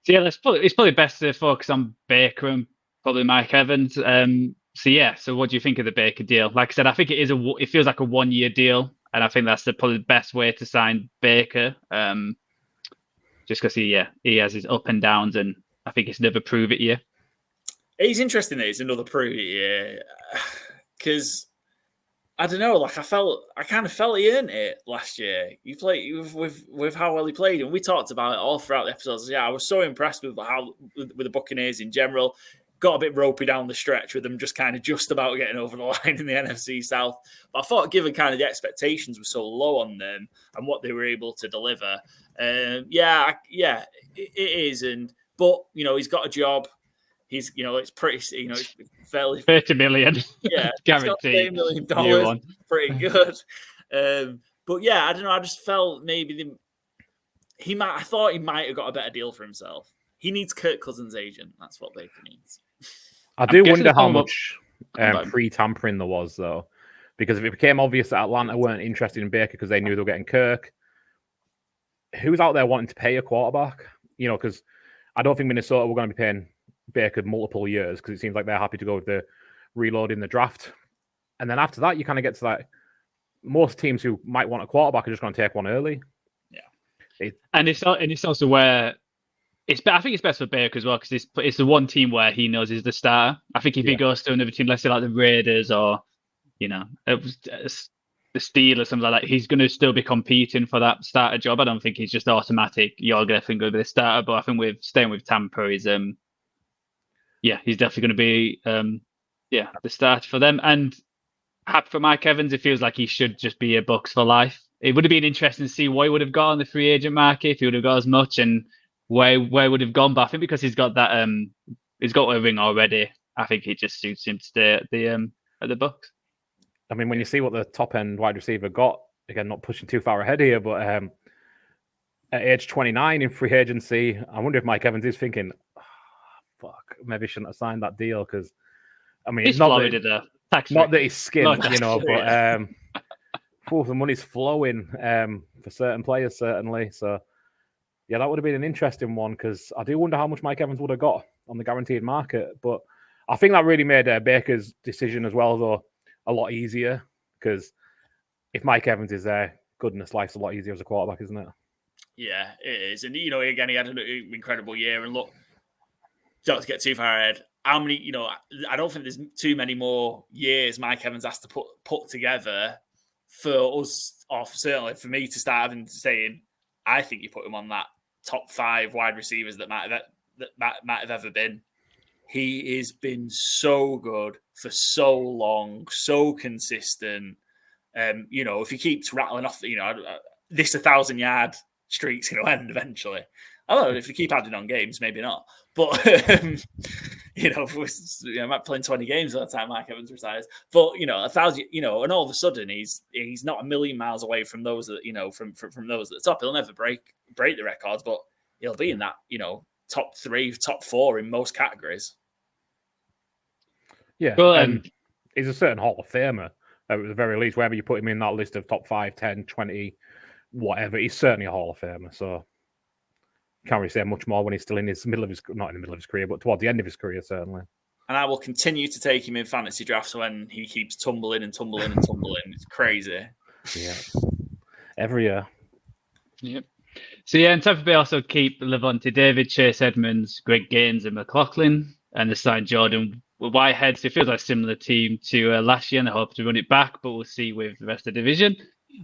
It's probably best to focus on Baker and probably Mike Evans. So what do you think of the Baker deal? Like I said, I think it feels like a 1-year deal, and I think that's probably the best way to sign Baker. Just because he has his up and downs, and I think it's another prove it year. It's interesting that it's another prove it year because I don't know. Like I kind of felt he earned it last year. He played with how well he played, and we talked about it all throughout the episodes. Yeah, I was so impressed with with the Buccaneers in general. Got a bit ropey down the stretch with them just about getting over the line in the NFC South. But I thought, given kind of the expectations were so low on them and what they were able to deliver, it is. But he's got a job. He's it's pretty it's fairly $30 million. Yeah, guaranteed. $30 million. Pretty good. But yeah, I don't know. I just felt maybe I thought he might have got a better deal for himself. He needs Kirk Cousins' agent. That's what Baker needs. I do wonder how much pre-tampering there was, though, because if it became obvious that Atlanta weren't interested in Baker because they knew they were getting Kirk, who's out there wanting to pay a quarterback? Because I don't think Minnesota were going to be paying Baker multiple years because it seems like they're happy to go with the reload in the draft. And then after that, you kind of get to that. Most teams who might want a quarterback are just going to take one early. Yeah. And it's also where I think it's best for Baker as well because it's the one team where he knows he's the starter. I think if he goes to another team, let's say like the Raiders or the Steelers or something like that, he's going to still be competing for that starter job. I don't think he's just automatic. You're definitely going to be the starter, but I think with staying with Tampa, he's definitely going to be the starter for them. And happy for Mike Evans, it feels like he should just be a Bucs for life. It would have been interesting to see what he would have got on the free agent market if he would have got as much and where would have gone. But I think because he's got that he's got a ring already, I think it just suits him to stay at the Bucs. I mean, when you see what the top end wide receiver got, again, not pushing too far ahead here, but at age 29 in free agency, I wonder if Mike Evans is thinking, maybe I shouldn't have signed that deal because, I mean, it's not that he's skint, but the money's flowing for certain players, certainly. So, yeah, that would have been an interesting one because I do wonder how much Mike Evans would have got on the guaranteed market. But I think that really made Baker's decision as well, though, a lot easier because if Mike Evans is there, goodness, life's a lot easier as a quarterback, isn't it? Yeah, it is. And, again, he had an incredible year. And look, don't get too far ahead. How many, I don't think there's too many more years Mike Evans has to put together for us, or certainly for me to start having saying, I think you put him on that top 5 wide receivers that might have ever been. He has been so good for so long, so consistent. If he keeps rattling off, this 1,000-yard streak's going to end eventually. I don't know if you keep adding on games, maybe not. But I might play 20 games by the time Mike Evans retires. But 1,000, and all of a sudden he's not a million miles away from those that from those at the top. He'll never break the records, but he'll be in that top 3, top 4 in most categories. Yeah, well, and he's a certain Hall of Famer at the very least. Wherever you put him in that list of top 5, 10, 20 whatever. He's certainly a Hall of Famer, so can't really say much more when he's still in his not in the middle of his career, but towards the end of his career, certainly. And I will continue to take him in fantasy drafts when he keeps tumbling and tumbling and tumbling. It's crazy. Yeah. Every year. Yep. So yeah, and Tampa Bay also keep Levante David, Chase Edmonds, Greg Gaines, and McLaughlin, and they signed Jordan Whitehead. So it feels like a similar team to last year, and they hope to run it back, but we'll see with the rest of the division.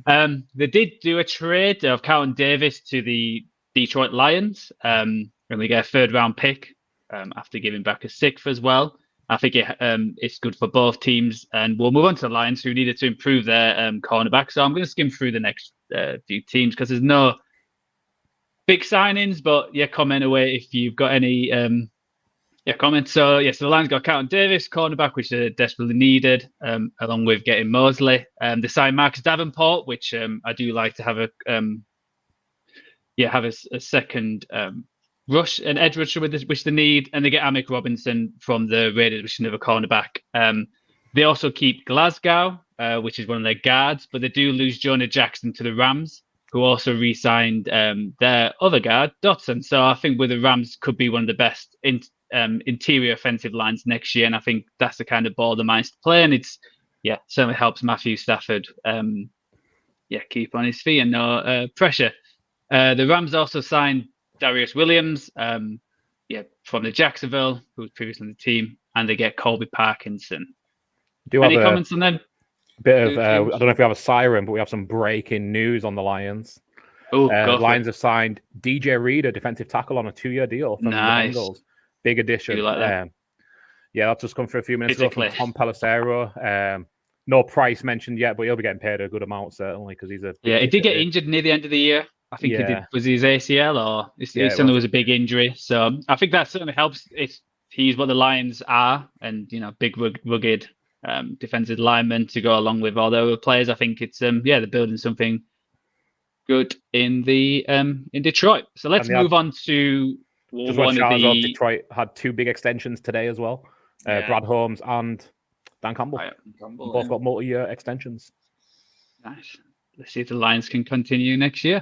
They did do a trade of Carlton Davis to the Detroit Lions, and they get a third-round pick after giving back a sixth as well. I think it's good for both teams, and we'll move on to the Lions, who needed to improve their cornerback. So I'm going to skim through the next few teams because there's no big signings, but yeah, comment away if you've got any comments. So the Lions got Carlton Davis, cornerback, which they desperately needed, along with getting Mosley. They signed Marcus Davenport, which I do like to have a second rush, an edge rusher which they need, and they get Amik Robinson from the Raiders, which is another cornerback. They also keep Glasgow, which is one of their guards, but they do lose Jonah Jackson to the Rams, who also re-signed their other guard, Dotson. So I think with the Rams could be one of the best interior offensive lines next year, and I think that's the kind of ball the Lions to play, and it's certainly helps Matthew Stafford keep on his feet and no pressure. The Rams also signed Darius Williams from the Jacksonville, who was previously on the team, and they get Colby Parkinson. Any comments on them? Bit of I don't know if we have a siren, but we have some breaking news on the Lions. Lions have signed DJ Reed, a defensive tackle, on a 2-year deal from the Bengals. Big addition. Like that? That's just come for a few minutes ago from Tom Pelissero. No price mentioned yet, but he'll be getting paid a good amount certainly because he's a he did get injured near the end of the year. I think he did. Was his ACL or it certainly was a big injury. So I think that certainly helps. He's what the Lions are, and big rugged defensive linemen to go along with all the other players. I think it's they're building something good in Detroit. So let's move on to one of the Detroit had 2 big extensions today as well. Brad Holmes and Dan Campbell. Both got multi-year extensions. Nice. Let's see if the Lions can continue next year.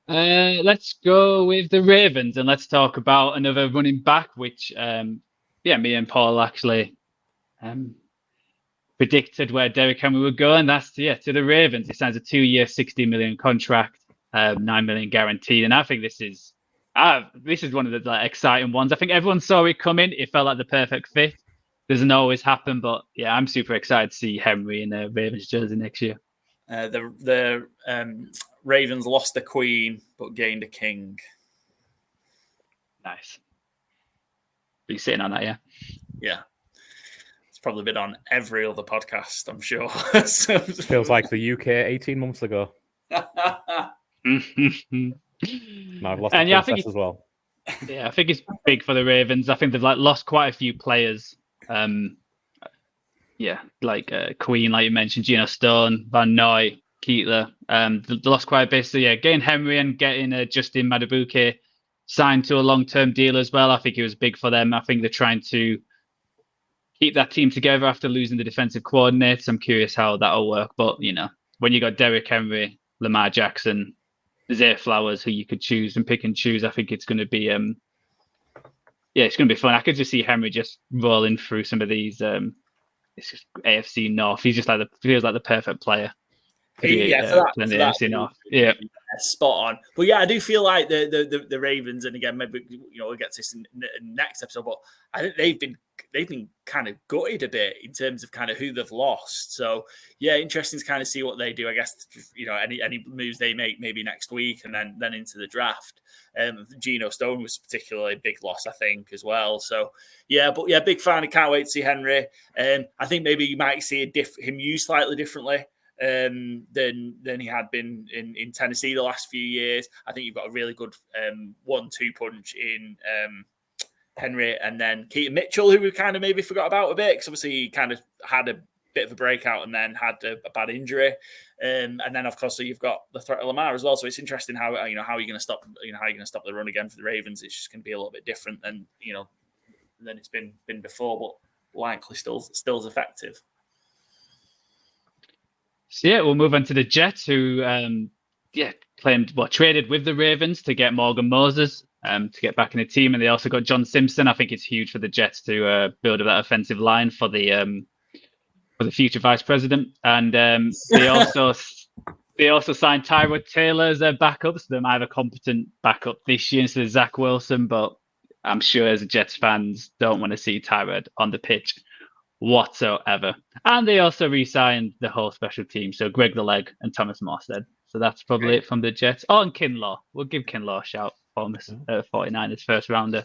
Let's go with the Ravens and let's talk about another running back, which me and Paul actually predicted where Derrick Henry would go, and that's to the Ravens. He signs a 2-year, $60 million contract, $9 million guaranteed, and I think this is one of the exciting ones. I think everyone saw it coming. It felt like the perfect fit. Doesn't always happen, but I'm super excited to see Henry in a Ravens jersey next year. The Ravens lost a queen but gained a king. Nice. Be sitting on that, yeah. Yeah. It's probably been on every other podcast, I'm sure. Feels like the UK 18 months ago. I've lost the princess as well. Yeah, I think it's big for the Ravens. I think they've lost quite a few players. Like Queen, like you mentioned, Geno Stone, Van Noy, Keitler. They lost quite a bit. So getting Henry and getting Justin Madubuike signed to a long-term deal as well. I think it was big for them. I think they're trying to keep that team together after losing the defensive coordinates. I'm curious how that'll work. But when you got Derrick Henry, Lamar Jackson, Zay Flowers, who you could choose and pick and choose, I think it's going to be it's going to be fun. I could just see Henry just rolling through some of these. It's just AFC North. He's just feels like the perfect player. AFC North. Yeah, spot on. But I do feel like the Ravens, and again, maybe we'll get to this in the next episode. But I think they've been kind of gutted a bit in terms of kind of who they've lost. So interesting to kind of see what they do. I guess any moves they make maybe next week and then into the draft. Geno Stone was particularly a big loss, I think, as well. So big fan. I can't wait to see Henry. I think maybe you might see him used slightly differently than he had been in Tennessee the last few years. I think you've got a really good 1-2 punch in Henry, and then Keaton Mitchell, who we kind of maybe forgot about a bit because obviously he kind of had a bit of a breakout and then had a bad injury, and then of course you've got the threat of Lamar as well. So it's interesting how how you're going to stop the run again for the Ravens. It's just going to be a little bit different than than it's been before, but likely still as effective. So we'll move on to the Jets, who traded with the Ravens to get Morgan Moses to get back in the team, and they also got John Simpson. I think it's huge for the Jets to build up that offensive line for the future vice president, and they also signed Tyrod Taylor as their backup, so they might have a competent backup this year instead of Zach Wilson. But I'm sure as Jets fans don't want to see Tyrod on the pitch whatsoever. And they also re-signed the whole special team, so Greg the Leg and Thomas Morstead. So that's probably it from the Jets. Oh, and Kinlaw. We'll give Kinlaw a shout for 49ers first rounder,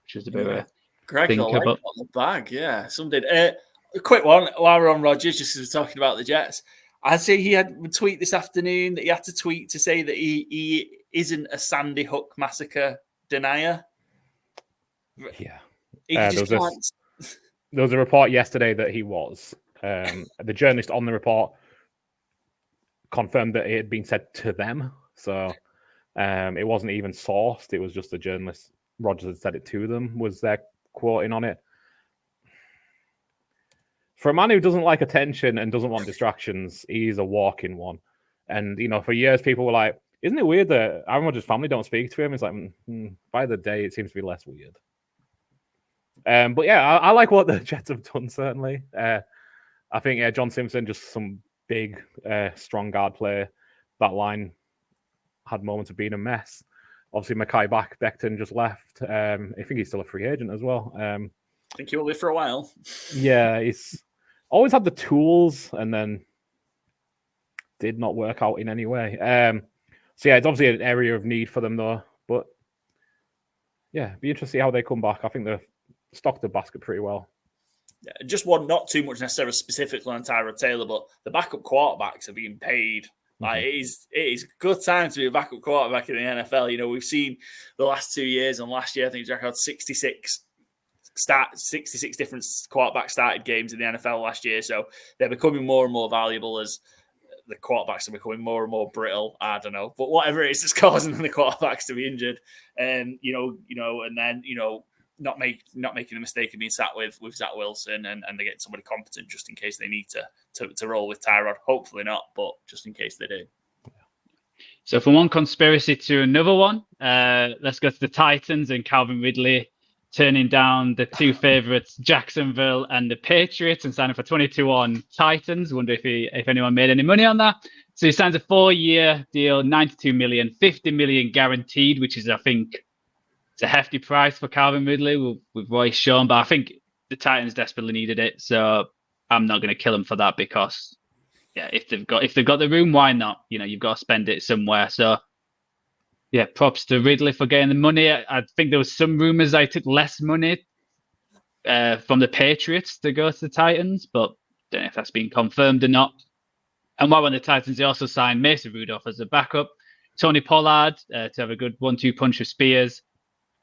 which was a bit of a Greg the think Leg about. got the bag, yeah. Some did. A quick one while we're on Rodgers, just as we're talking about the Jets. I see he had a tweet this afternoon that he had to tweet to say that he isn't a Sandy Hook massacre denier. Yeah. There was a report yesterday that he was. The journalist on the report confirmed that it had been said to them. So it wasn't even sourced. It was just the journalist. Rodgers had said it to them, was their quoting on it. For a man who doesn't like attention and doesn't want distractions, he's a walking one. And, for years, people were like, isn't it weird that Aaron Rodgers' family don't speak to him? It's like, by the day, it seems to be less weird. But yeah, I like what the Jets have done, certainly. I think, John Simpson, just some big, strong guard player. That line had moments of being a mess. Obviously, Mekhi Becton just left. I think he's still a free agent as well. I think he will be for a while. Yeah, he's always had the tools and then did not work out in any way. So yeah, it's obviously an area of need for them though. But yeah, it'd be interesting to see how they come back. I think they've stocked the basket pretty well. Yeah, just one, not too much necessarily specifically on Tyrod Taylor, but the backup quarterbacks are being paid. Like it is a good time to be a backup quarterback in the NFL. We've seen the last 2 years, and last year I think Jack had 66 different quarterbacks started games in the NFL last year. So they're becoming more and more valuable as the quarterbacks are becoming more and more brittle. I don't know, but whatever it is that's causing the quarterbacks to be injured, and then not making the mistake of being sat with Zach Wilson, and they get somebody competent just in case they need to roll with Tyrod. Hopefully not, but just in case they do. So from one conspiracy to another one, let's go to the Titans and Calvin Ridley turning down the two favorites, Jacksonville and the Patriots, and signing for 22 on Titans. Wonder if anyone made any money on that. So he signs a 4-year deal, $92 million, $50 million guaranteed, which is, I think, it's a hefty price for Calvin Ridley with what he's shown. But I think the Titans desperately needed it, so I'm not going to kill him for that because, yeah, if they've got the room, why not? You've got to spend it somewhere. So yeah, props to Ridley for getting the money. I think there was some rumors I took less money from the Patriots to go to the Titans, but don't know if that's been confirmed or not. And while on the Titans, they also signed Mason Rudolph as a backup, Tony Pollard to have a good 1-2 punch with Spears,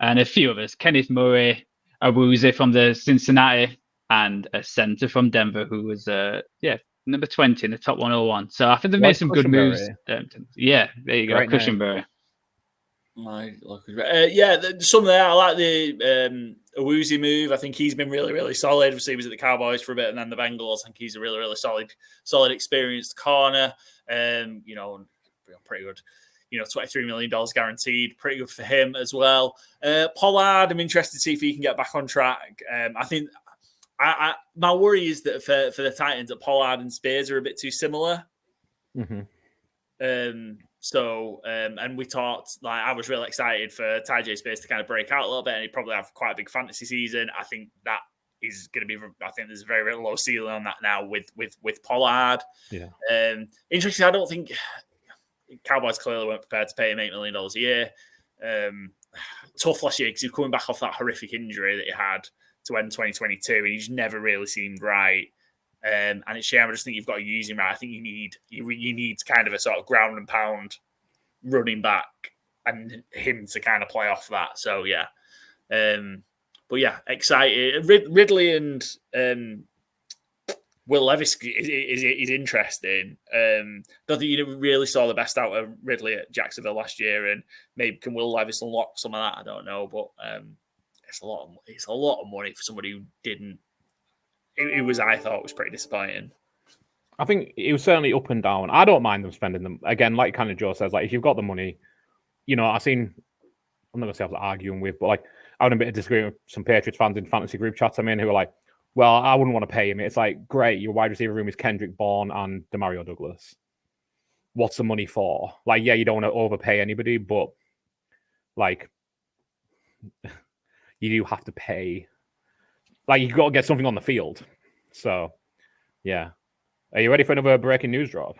and a few others, Kenneth Murray, Awuzie from the Cincinnati, and a center from Denver who was number 20 in the top 101. So I think they've made some good moves. Yeah, there you go, Cushenberry. Some there. I like the Awuzie move. I think he's been really, really solid. Obviously, he was at the Cowboys for a bit and then the Bengals. I think he's a really, really solid, experienced corner. Pretty good. $23 million guaranteed. Pretty good for him as well. Pollard, I'm interested to see if he can get back on track. I think my worry is that for the Titans, that Pollard and Spears are a bit too similar. And we talked, I was really excited for Tyjae Spears to kind of break out a little bit, and he'd probably have quite a big fantasy season. I think that is going to be, I think there's a very, very low ceiling on that now with Pollard. Yeah. Interesting. I don't think Cowboys clearly weren't prepared to pay him $8 million a year. Tough last year because he was coming back off that horrific injury that he had to end 2022, and he just never really seemed right. And it's a shame. I just think you've got to use him right. I think you need kind of a sort of ground and pound running back and him to kind of play off that. So yeah, but yeah, excited. Ridley and Will Levis is interesting. Don't think you really saw the best out of Ridley at Jacksonville last year, and maybe can Will Levis unlock some of that? I don't know, but it's a lot of money for somebody who didn't. It was, I thought, was pretty disappointing. I think it was certainly up and down. I don't mind them spending them. Again, like kind of Joe says, like if you've got the money, I'm not going to say I was arguing with, but like I had a bit of disagreement with some Patriots fans in fantasy group chats I'm in who are like, well, I wouldn't want to pay him. It's like, great, your wide receiver room is Kendrick Bourne and Demario Douglas. What's the money for? Like, yeah, you don't want to overpay anybody, but like you do have to pay. Like, you've got to get something on the field. So, yeah. Are you ready for another breaking news drop?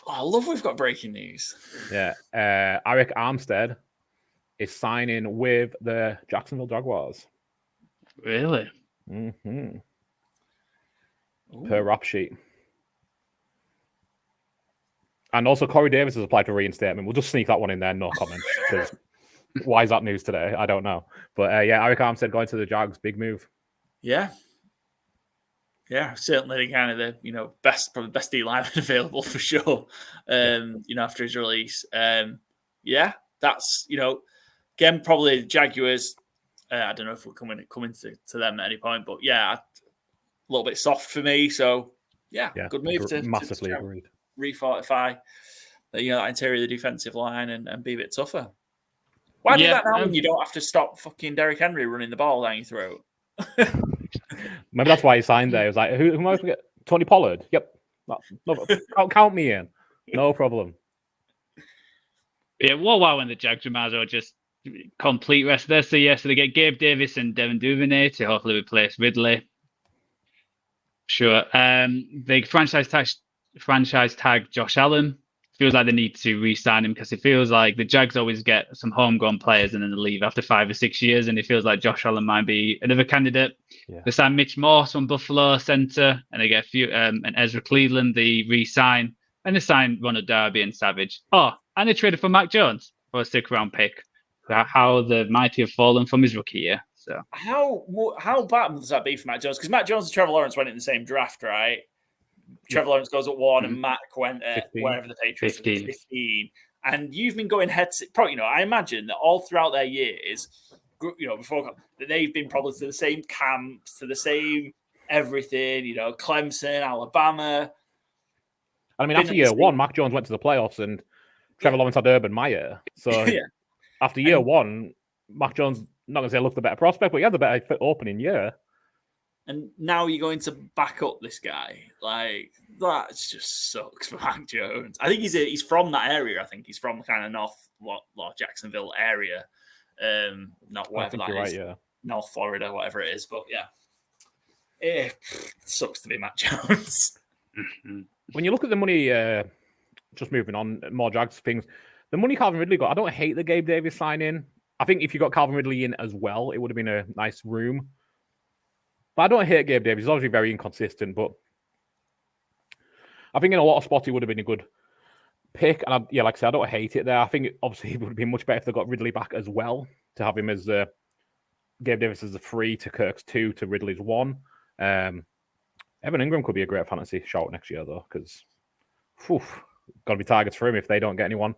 Oh, I love we've got breaking news. Yeah. Arik Armstead is signing with the Jacksonville Jaguars. Really? Mm-hmm. Per rap sheet. And also, Corey Davis has applied for reinstatement. We'll just sneak that one in there, no comments. Because why is that news today? I don't know. But yeah, Arik Armstead going to the Jags, big move. Yeah. Yeah, certainly kind of the probably best D lineman available for sure. After his release. Yeah, that's again probably Jaguars. I don't know if we're coming to them at any point, but yeah, a little bit soft for me. So yeah good move to massively agreed. Refortify that interior of the defensive line and be a bit tougher. Why do that now when you don't have to stop fucking Derrick Henry running the ball down your throat? Maybe that's why he signed there. He was like, who am I going to forget? Tony Pollard. Yep. No, count me in. No problem. Yeah, wow when the Jags might as well just complete rest there. So they get Gabe Davis and Devin Duvernay to hopefully replace Ridley. Sure. They franchise tag Josh Allen. Feels like they need to re-sign him because it feels like the Jags always get some homegrown players and then they leave after 5 or 6 years, and it feels like Josh Allen might be another candidate. Yeah. They signed Mitch Morse from Buffalo center, and they get a few and Ezra Cleveland. They re-sign, and they signed Ronald Darby and Savage. Oh, and they traded for Mac Jones for a 6th-round pick. How the mighty have fallen from his rookie year. So how bad does that be for Mac Jones? Because Mac Jones and Trevor Lawrence went in the same draft, right? Trevor Lawrence goes at 1 and Mac went at 15. Wherever the Patriots 15. And you've been going head to probably, I imagine that all throughout their years, before that they've been probably to the same camps, to the same everything, Clemson, Alabama. I mean, after year 1, Mac Jones went to the playoffs and Trevor Lawrence had Urban Meyer. So after year 1, Mac Jones, not going to say looked the better prospect, but he had the better opening year. And now you're going to back up this guy. Like, that just sucks for Mac Jones. I think he's from that area. I think he's from kind of North Jacksonville area. Not whatever that is. Right, North Florida, whatever it is. But yeah. It sucks to be Mac Jones. When you look at the money, just moving on, more Jags things, the money Calvin Ridley got, I don't hate the Gabe Davis sign-in. I think if you got Calvin Ridley in as well, it would have been a nice room. But I don't hate Gabe Davis. He's obviously very inconsistent, but I think in a lot of spots he would have been a good pick. And like I said, I don't hate it there. I think obviously it would have been much better if they got Ridley back as well, to have him as Gabe Davis as a 3 to Kirk's 2 to Ridley's 1. Evan Ingram could be a great fantasy shout next year, though, because got to be targets for him if they don't get anyone.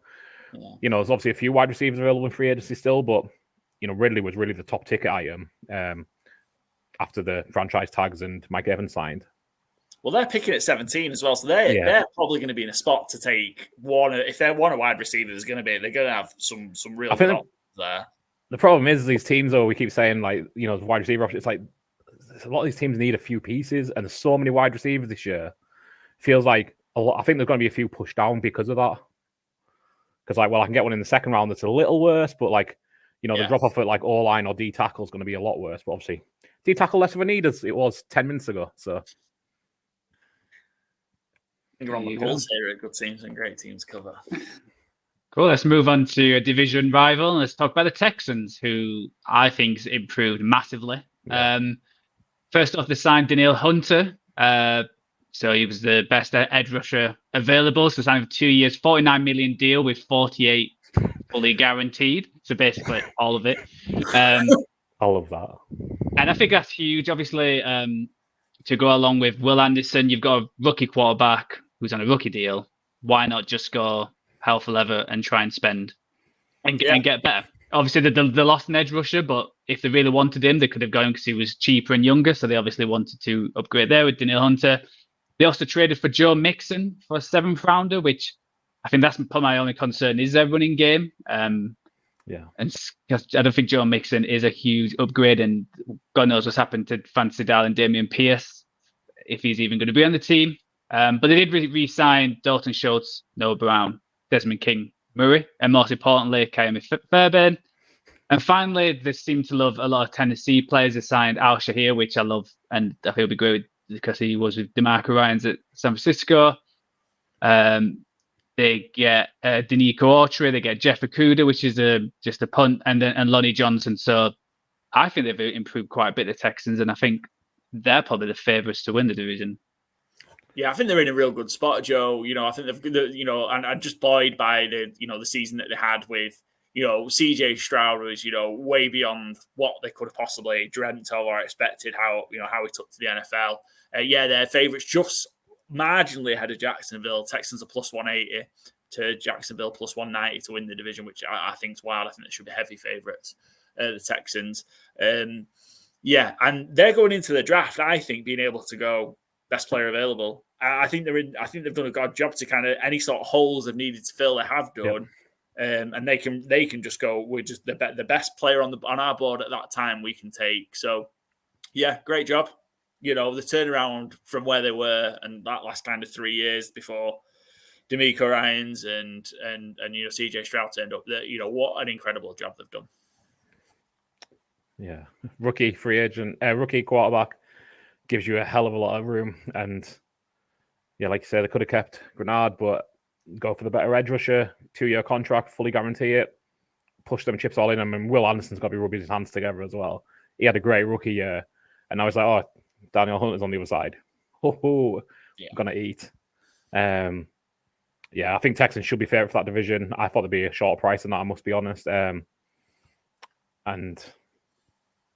Yeah. There's obviously a few wide receivers available in free agency still, but Ridley was really the top ticket item after the franchise tags and Mike Evans signed. Well, they're picking at 17 as well, so they're probably going to be in a spot to take one. If they're one a wide receiver, they're going to have some real options there. The problem is these teams, though, we keep saying wide receiver options. It's like a lot of these teams need a few pieces, and there's so many wide receivers this year. Feels like a lot. I think there's going to be a few pushed down because of that. Because I can get one in the second round that's a little worse, but the drop off at O-line or D tackle is going to be a lot worse. But obviously, D tackle less of a need as it was 10 minutes ago. So I think we're on the pulse here. Good teams and great teams cover. Cool. Let's move on to a division rival. Let's talk about the Texans, who I think improved massively. Yeah. First off, they signed Danielle Hunter. So he was the best edge rusher available. So signed for 2 years, $49 million deal with 48 fully guaranteed. So basically all of it. All of that. And I think that's huge. Obviously, to go along with Will Anderson, you've got a rookie quarterback who's on a rookie deal. Why not just go hell for leather and try and spend and get better? Obviously, they lost an edge rusher, but if they really wanted him, they could have gone because he was cheaper and younger. So they obviously wanted to upgrade there with Danielle Hunter. They also traded for Joe Mixon for a 7th rounder, which I think that's probably my only concern is their running game. Yeah. And I don't think Joe Mixon is a huge upgrade, and God knows what's happened to Fancy Dal and Damian Pierce, if he's even going to be on the team. But they did re-sign Dalton Schultz, Noah Brown, Desmond King, Murray, and most importantly, Kaimi Fairbairn. And finally, they seem to love a lot of Tennessee players. They signed Al Shahir, which I love, and I think he'll be great because he was with DeMarco Ryans at San Francisco. They get Danico Autry, they get Jeff Okuda, which is just a punt, and Lonnie Johnson. So I think they've improved quite a bit, the Texans, and I think they're probably the favourites to win the division. Yeah, I think they're in a real good spot, Joe. I think they've, and I'm just buoyed by the season that they had with, CJ Stroud was, way beyond what they could have possibly dreamt of or expected, how he took to the NFL. Their favourites just marginally ahead of Jacksonville. Texans are plus 180 to Jacksonville plus 190 to win the division, which I think is wild. I think they should be heavy favourites, the Texans. And they're going into the draft, I think, being able to go best player available. I think they've done a good job to kind of any sort of holes they've needed to fill, they have done. Yep. And they can just go, we're just the best player on our board at that time we can take. So yeah, great job. The turnaround from where they were and that last kind of 3 years before DeMarco Ryans and CJ Stroud turned up, what an incredible job they've done. Yeah. Rookie free agent, rookie quarterback gives you a hell of a lot of room. And yeah, like you said, they could have kept Grenard, but go for the better edge rusher, 2-year contract, fully guarantee it, push them chips all in. I mean, Will Anderson's got to be rubbing his hands together as well. He had a great rookie year. And I was like, oh, Daniel Hunter's on the other side. I'm gonna eat. I think Texans should be fair for that division. I thought there'd be a shorter price than that, I must be honest. I think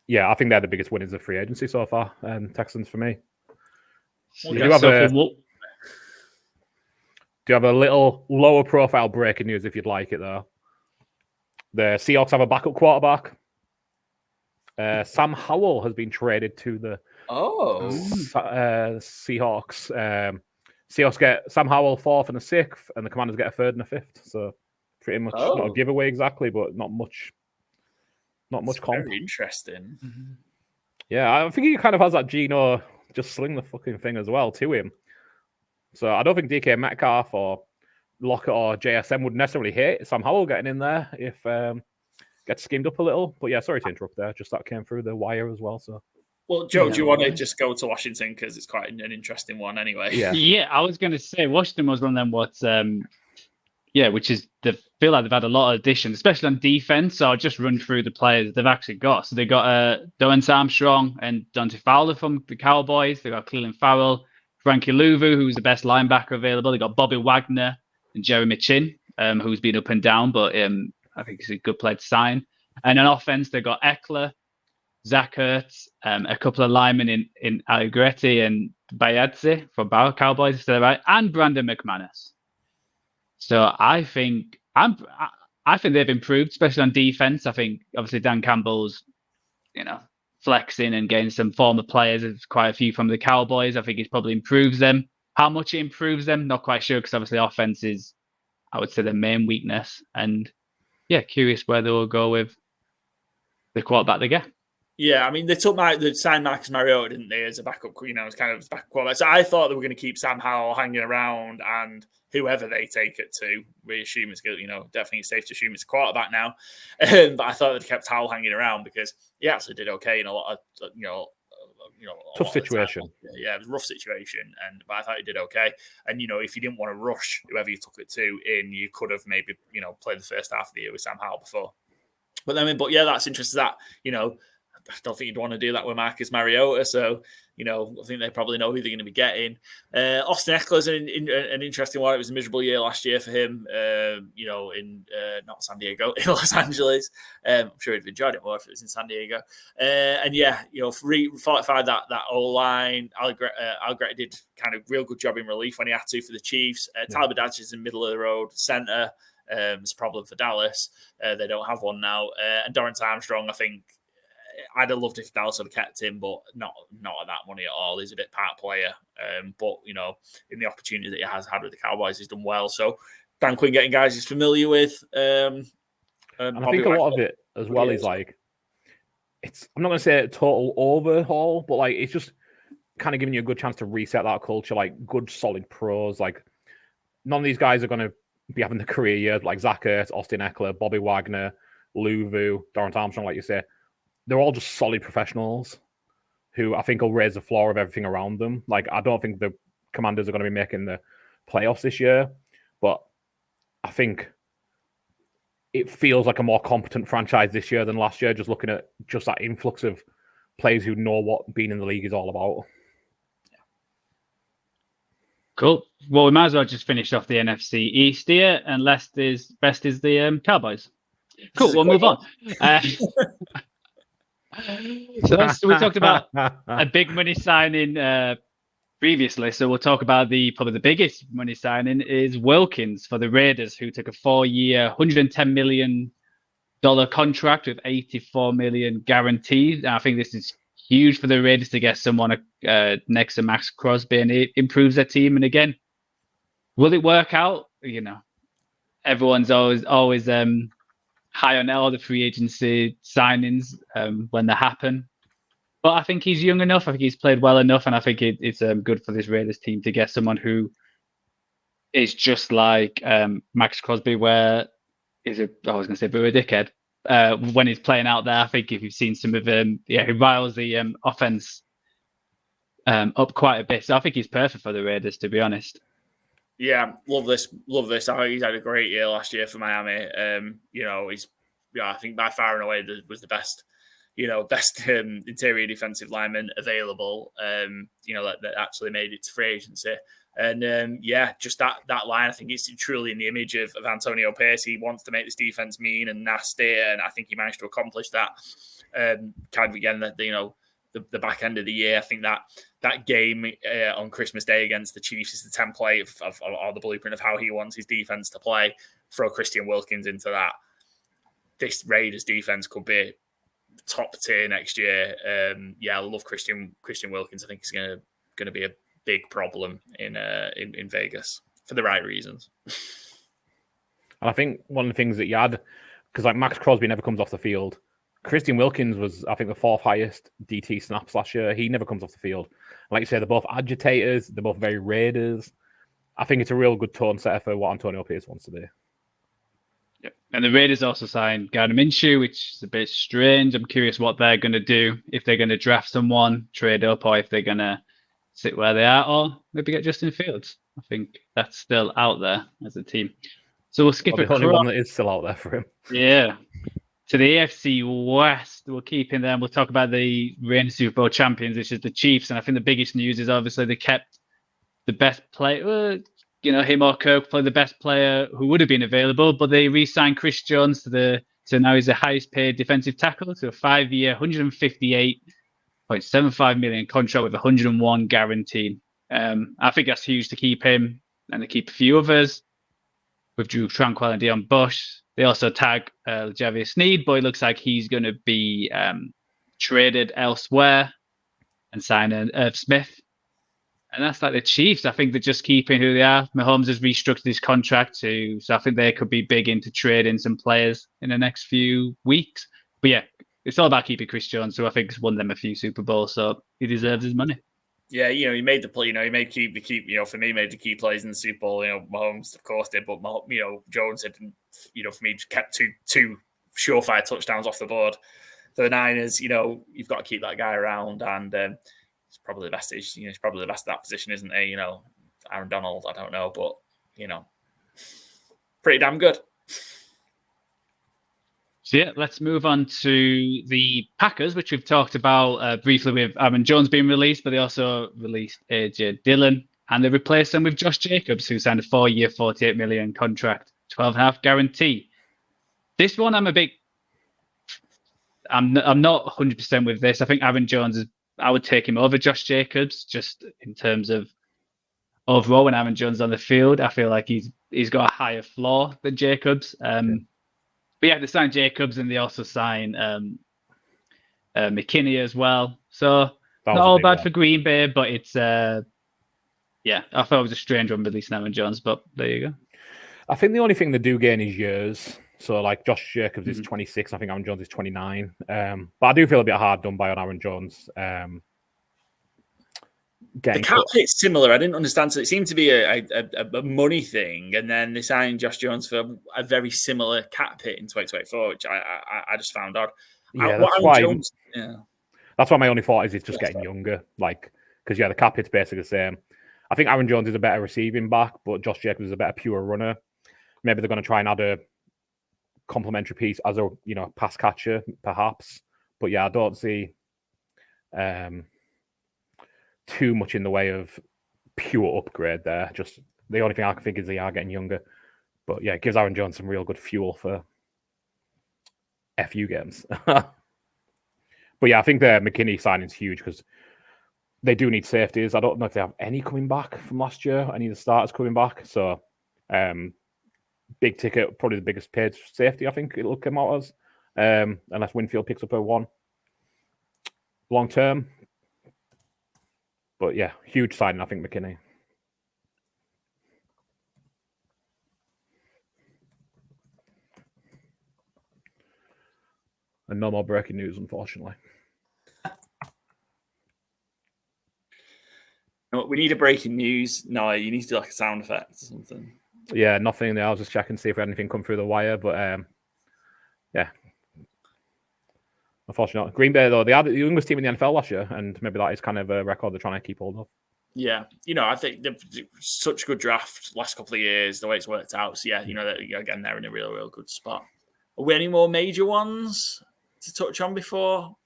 they're the biggest winners of free agency so far. Texans for me. Do you have a little lower profile breaking news if you'd like it though? The Seahawks have a backup quarterback. Sam Howell has been traded to the Seahawks. Seahawks get Sam Howell 4th and a 6th, and the Commanders get a 3rd and a 5th. So pretty much not a giveaway exactly, but not much. Not much comp. Very interesting. Mm-hmm. Yeah, I think he kind of has that Geno just sling the fucking thing as well to him. So I don't think DK Metcalf or Lockett or JSM would necessarily hate Sam Howell getting in there if gets skimmed up a little. But yeah, sorry to interrupt there. Just that came through the wire as well. So, well, Joe, do you want to just go to Washington because it's quite an interesting one anyway? Yeah. I was going to say Washington was one of them. Which is they feel like they've had a lot of additions, especially on defense. So I'll just run through the players they've actually got. So they got Dorrance Armstrong and Dante Fowler from the Cowboys. They got Cleveland Farrell, Frankie Louvu, who's the best linebacker available. They got Bobby Wagner and Jeremy Chin, who's been up and down, but I think he's a good player to sign. And on offense, they got Eckler, Zach Ertz, a couple of linemen in Allegretti and Bayadze from Bauer Cowboys, is that right? And Brandon McManus. So I think they've improved, especially on defense. I think obviously Dan Campbell's, flexing and getting some former players. There's quite a few from the Cowboys. I think it probably improves them. How much it improves them, not quite sure, because obviously offense is, I would say, their main weakness. And curious where they will go with the quarterback they get. Yeah, I mean, they signed Marcus Mariota, didn't they, as a backup, as kind of backup quarterback. So I thought they were going to keep Sam Howell hanging around, and whoever they take it to, we assume it's good, definitely safe to assume it's a quarterback now. But I thought they'd kept Howell hanging around because he actually did okay in a lot of, tough situation. Yeah, it was a rough situation, but I thought he did okay. And if you didn't want to rush whoever you took it to in, you could have maybe played the first half of the year with Sam Howell before. But that's interesting. That I don't think you'd want to do that with Marcus Mariota. So, I think they probably know who they're going to be getting. Austin Eckler's an interesting one. It was a miserable year last year for him, in not San Diego, in Los Angeles. I'm sure he'd have enjoyed it more if it was in San Diego. Fortified that O-line. Allegretti did kind of real good job in relief when he had to for the Chiefs. Tyler Badge is in the middle of the road center. It's a problem for Dallas. They don't have one now. And Dorrance Armstrong, I think, I'd have loved if Dallas had kept him, but not at that money at all. He's a bit part player. But, in the opportunity that he has had with the Cowboys, he's done well. So Dan Quinn getting guys he's familiar with. And I think a lot of it as well is like, I'm not going to say a total overhaul, but like it's just kind of giving you a good chance to reset that culture, like good, solid pros. Like none of these guys are going to be having the career years like Zach Ertz, Austin Eckler, Bobby Wagner, Lou Vu, Dorrance Armstrong, like you say. They're all just solid professionals who I think will raise the floor of everything around them. Like, I don't think the Commanders are going to be making the playoffs this year, but I think it feels like a more competent franchise this year than last year, just looking at just that influx of players who know what being in the league is all about. Cool. Well, we might as well just finish off the NFC East here, and best is the Cowboys. Cool. We'll move on. So we talked about a big money signing previously. So we'll talk about probably the biggest money signing is Wilkins for the Raiders, who took a 4-year, $110 million contract with $84 million guaranteed. And I think this is huge for the Raiders to get someone next to Max Crosby, and it improves their team. And again, will it work out? Everyone's always high on all the free agency signings when they happen. But I think he's young enough. I think he's played well enough, and I think it's good for this Raiders team to get someone who is just like Max Crosby, I was going to say, but a dickhead. When he's playing out there, I think if you've seen some of him, he riles the offense up quite a bit. So I think he's perfect for the Raiders, to be honest. Yeah, love this. He's had a great year last year for Miami. I think by far and away was the best interior defensive lineman available. That actually made it to free agency. And just that line, I think it's truly in the image of Antonio Pierce. He wants to make this defense mean and nasty, and I think he managed to accomplish that. Kind of again, the back end of the year, I think that game on Christmas Day against the Chiefs is the template of the blueprint of how he wants his defense to play. Throw Christian Wilkins into that. This Raiders defense could be top tier next year. I love Christian Wilkins. I think he's going to be a big problem in Vegas for the right reasons. And I think one of the things that you had, because like Max Crosby never comes off the field. Christian Wilkins was, I think, the 4th highest DT snaps last year. He never comes off the field. Like you say, they're both agitators. They're both very Raiders. I think it's a real good tone setter for what Antonio Pierce wants to do. Yep. And the Raiders also signed Gardner Minshew, which is a bit strange. I'm curious what they're going to do, if they're going to draft someone, trade up, or if they're going to sit where they are, or maybe get Justin Fields. I think that's still out there as a team. So we'll skip the only one that is still out there for him. Yeah. To the AFC West, we're keeping them. We'll talk about the reigning Super Bowl champions, which is the Chiefs. And I think the biggest news is obviously they kept the best player, him or Kirk, play the best player who would have been available, but they re-signed Chris Jones so now he's the highest paid defensive tackle to a 5-year, $158.75 million contract with 101 guaranteed. I think that's huge to keep him and to keep a few others with Drew Tranquil and Dion Bush. They also tag Javier Sneed, but it looks like he's going to be traded elsewhere and sign Irv Smith. And that's like the Chiefs. I think they're just keeping who they are. Mahomes has restructured his contract too, so I think they could be big into trading some players in the next few weeks. But yeah, it's all about keeping Chris Jones, who I think has won them a few Super Bowls, so he deserves his money. Yeah, he made the play. He made the key. For me, made the key plays in the Super Bowl. Mahomes, of course, did, but Jones had, for me, just kept two surefire touchdowns off the board for the Niners. You've got to keep that guy around, and he's probably the best. He's probably the best at that position, isn't he? Aaron Donald, I don't know, but pretty damn good. So yeah, let's move on to the Packers, which we've talked about briefly with Aaron Jones being released, but they also released AJ Dillon, and they replaced him with Josh Jacobs, who signed a 4-year, $48 million contract, 12.5 guarantee. This one, I'm not 100% with this. I think Aaron Jones I would take him over Josh Jacobs, just in terms of overall when Aaron Jones is on the field. I feel like he's got a higher floor than Jacobs. But yeah, they signed Jacobs, and they also signed McKinney as well. So That not was a all big bad one. for Green Bay, but it's yeah, I thought it was a strange one releasing Aaron Jones, but there you go. I think the only thing they do gain is years. So like Josh Jacobs is 26, I think Aaron Jones is 29. But I do feel a bit hard done by on Aaron Jones. The cap hit's similar. I didn't understand. So it seemed to be a money thing, and then they signed Josh Jones for a very similar cap hit in 2024, which I just found odd. Yeah, that's why. Jones, yeah. That's why my only thought is he's just getting younger. Like, because the cap hit's basically the same. I think Aaron Jones is a better receiving back, but Josh Jacobs is a better pure runner. Maybe they're going to try and add a complementary piece as a pass catcher, perhaps. But yeah, I don't see too much in the way of pure upgrade there. Just the only thing I can think is they are getting younger. But yeah, it gives Aaron Jones some real good fuel for FU games. But yeah, I think the McKinney signing's huge because they do need safeties. I don't know if they have any coming back from last year, any of the starters coming back. So big ticket, probably the biggest paid safety, I think it'll come out as. Unless Winfield picks up a one long term. But yeah, huge signing, I think, McKinney. And no more breaking news, unfortunately. We need a breaking news. No, you need to do like a sound effect or something. Yeah, nothing there. I was just checking to see if anything come through the wire, but yeah. Unfortunately, Green Bay, though, they had the youngest team in the NFL last year, and maybe that is kind of a record they're trying to keep hold of. Yeah, I think they've such a good draft last couple of years, the way it's worked out. So yeah, again, they're in a real good spot. Are we any more major ones to touch on before?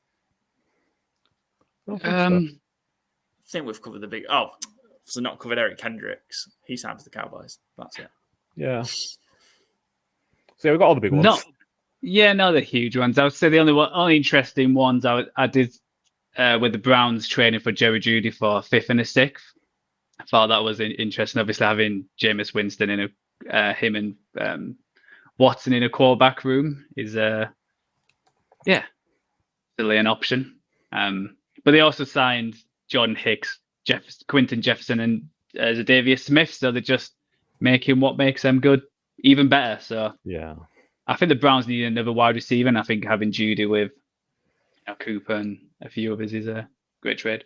I think we've covered the big. Oh, so not covered Eric Kendricks. He signed for the Cowboys. That's it. Yeah. So we've got all the big ones. No, the huge ones. I would say the only interesting ones I did with the Browns training for Jerry Jeudy for 5th and a 6th. I thought that was interesting. Obviously, having Jameis Winston in him and Watson in a quarterback room is still an option. But they also signed Jordan Hicks, Quinton Jefferson, and Za'Darius Smith. So they're just making what makes them good even better. So yeah, I think the Browns need another wide receiver, and I think having Jeudy with Cooper and a few others is a great trade.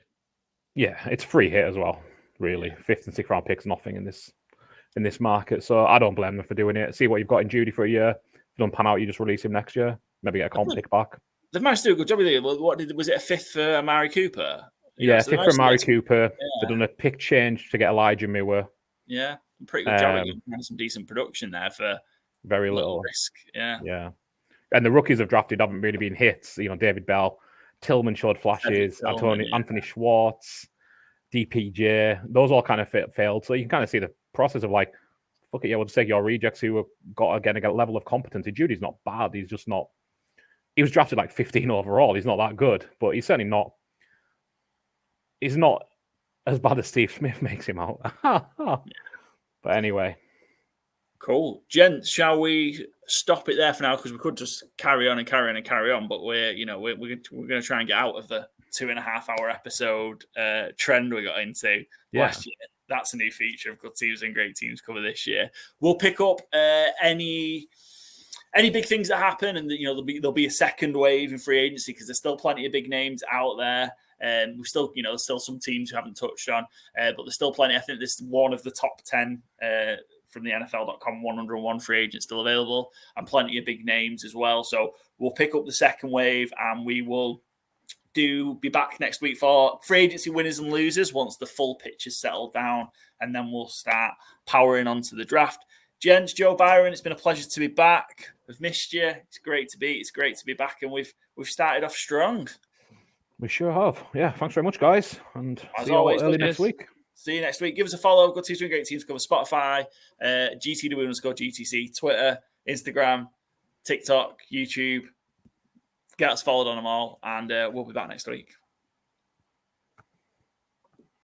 Yeah, it's free hit as well. Really, 5th and 6th round picks, nothing in this market. So I don't blame them for doing it. See what you've got in Jeudy for a year. If it don't pan out, you just release him next year. Maybe get a comp pick back. They've managed to do a good job with it. Was it a 5th for Amari Cooper? Yeah, 5th for Amari Cooper. Yeah. They've done a pick change to get Elijah Moore. Yeah, pretty good job. Had some decent production there for very little risk. Yeah. And the rookies have drafted haven't really been hits. David Bell, Tillman showed flashes, Anthony Schwartz, DPJ. Those all kind of failed. So you can kind of see the process of like, fuck it, yeah, we'll just take your rejects who have got again a level of competency. Judy's not bad. He's just not. He was drafted like 15 overall. He's not that good, but he's certainly not. He's not as bad as Steve Smith makes him out. But anyway. Cool. Gents, shall we stop it there for now? Because we could just carry on, but we're going to try and get out of the 2.5 hour episode trend we got into last year. That's a new feature of Good Teams and Great Teams cover this year. We'll pick up any big things that happen, and there'll be a second wave in free agency because there's still plenty of big names out there. We still, there's still some teams who haven't touched on, but there's still plenty. I think this is one of the top 10 from the NFL.com 101 free agents still available, and plenty of big names as well. So we'll pick up the second wave, and we will be back next week for free agency winners and losers once the full pitch is settled down, and then we'll start powering onto the draft. Gents, Joe, Byron, it's been a pleasure to be back. We've missed you. It's great to be back, and we've started off strong. We sure have. Yeah, thanks very much, guys. And see you all early next week. See you next week. Give us a follow. Good Teams Doing Great Teams cover Spotify, GTW_GTC, Twitter, Instagram, TikTok, YouTube. Get us followed on them all. And we'll be back next week.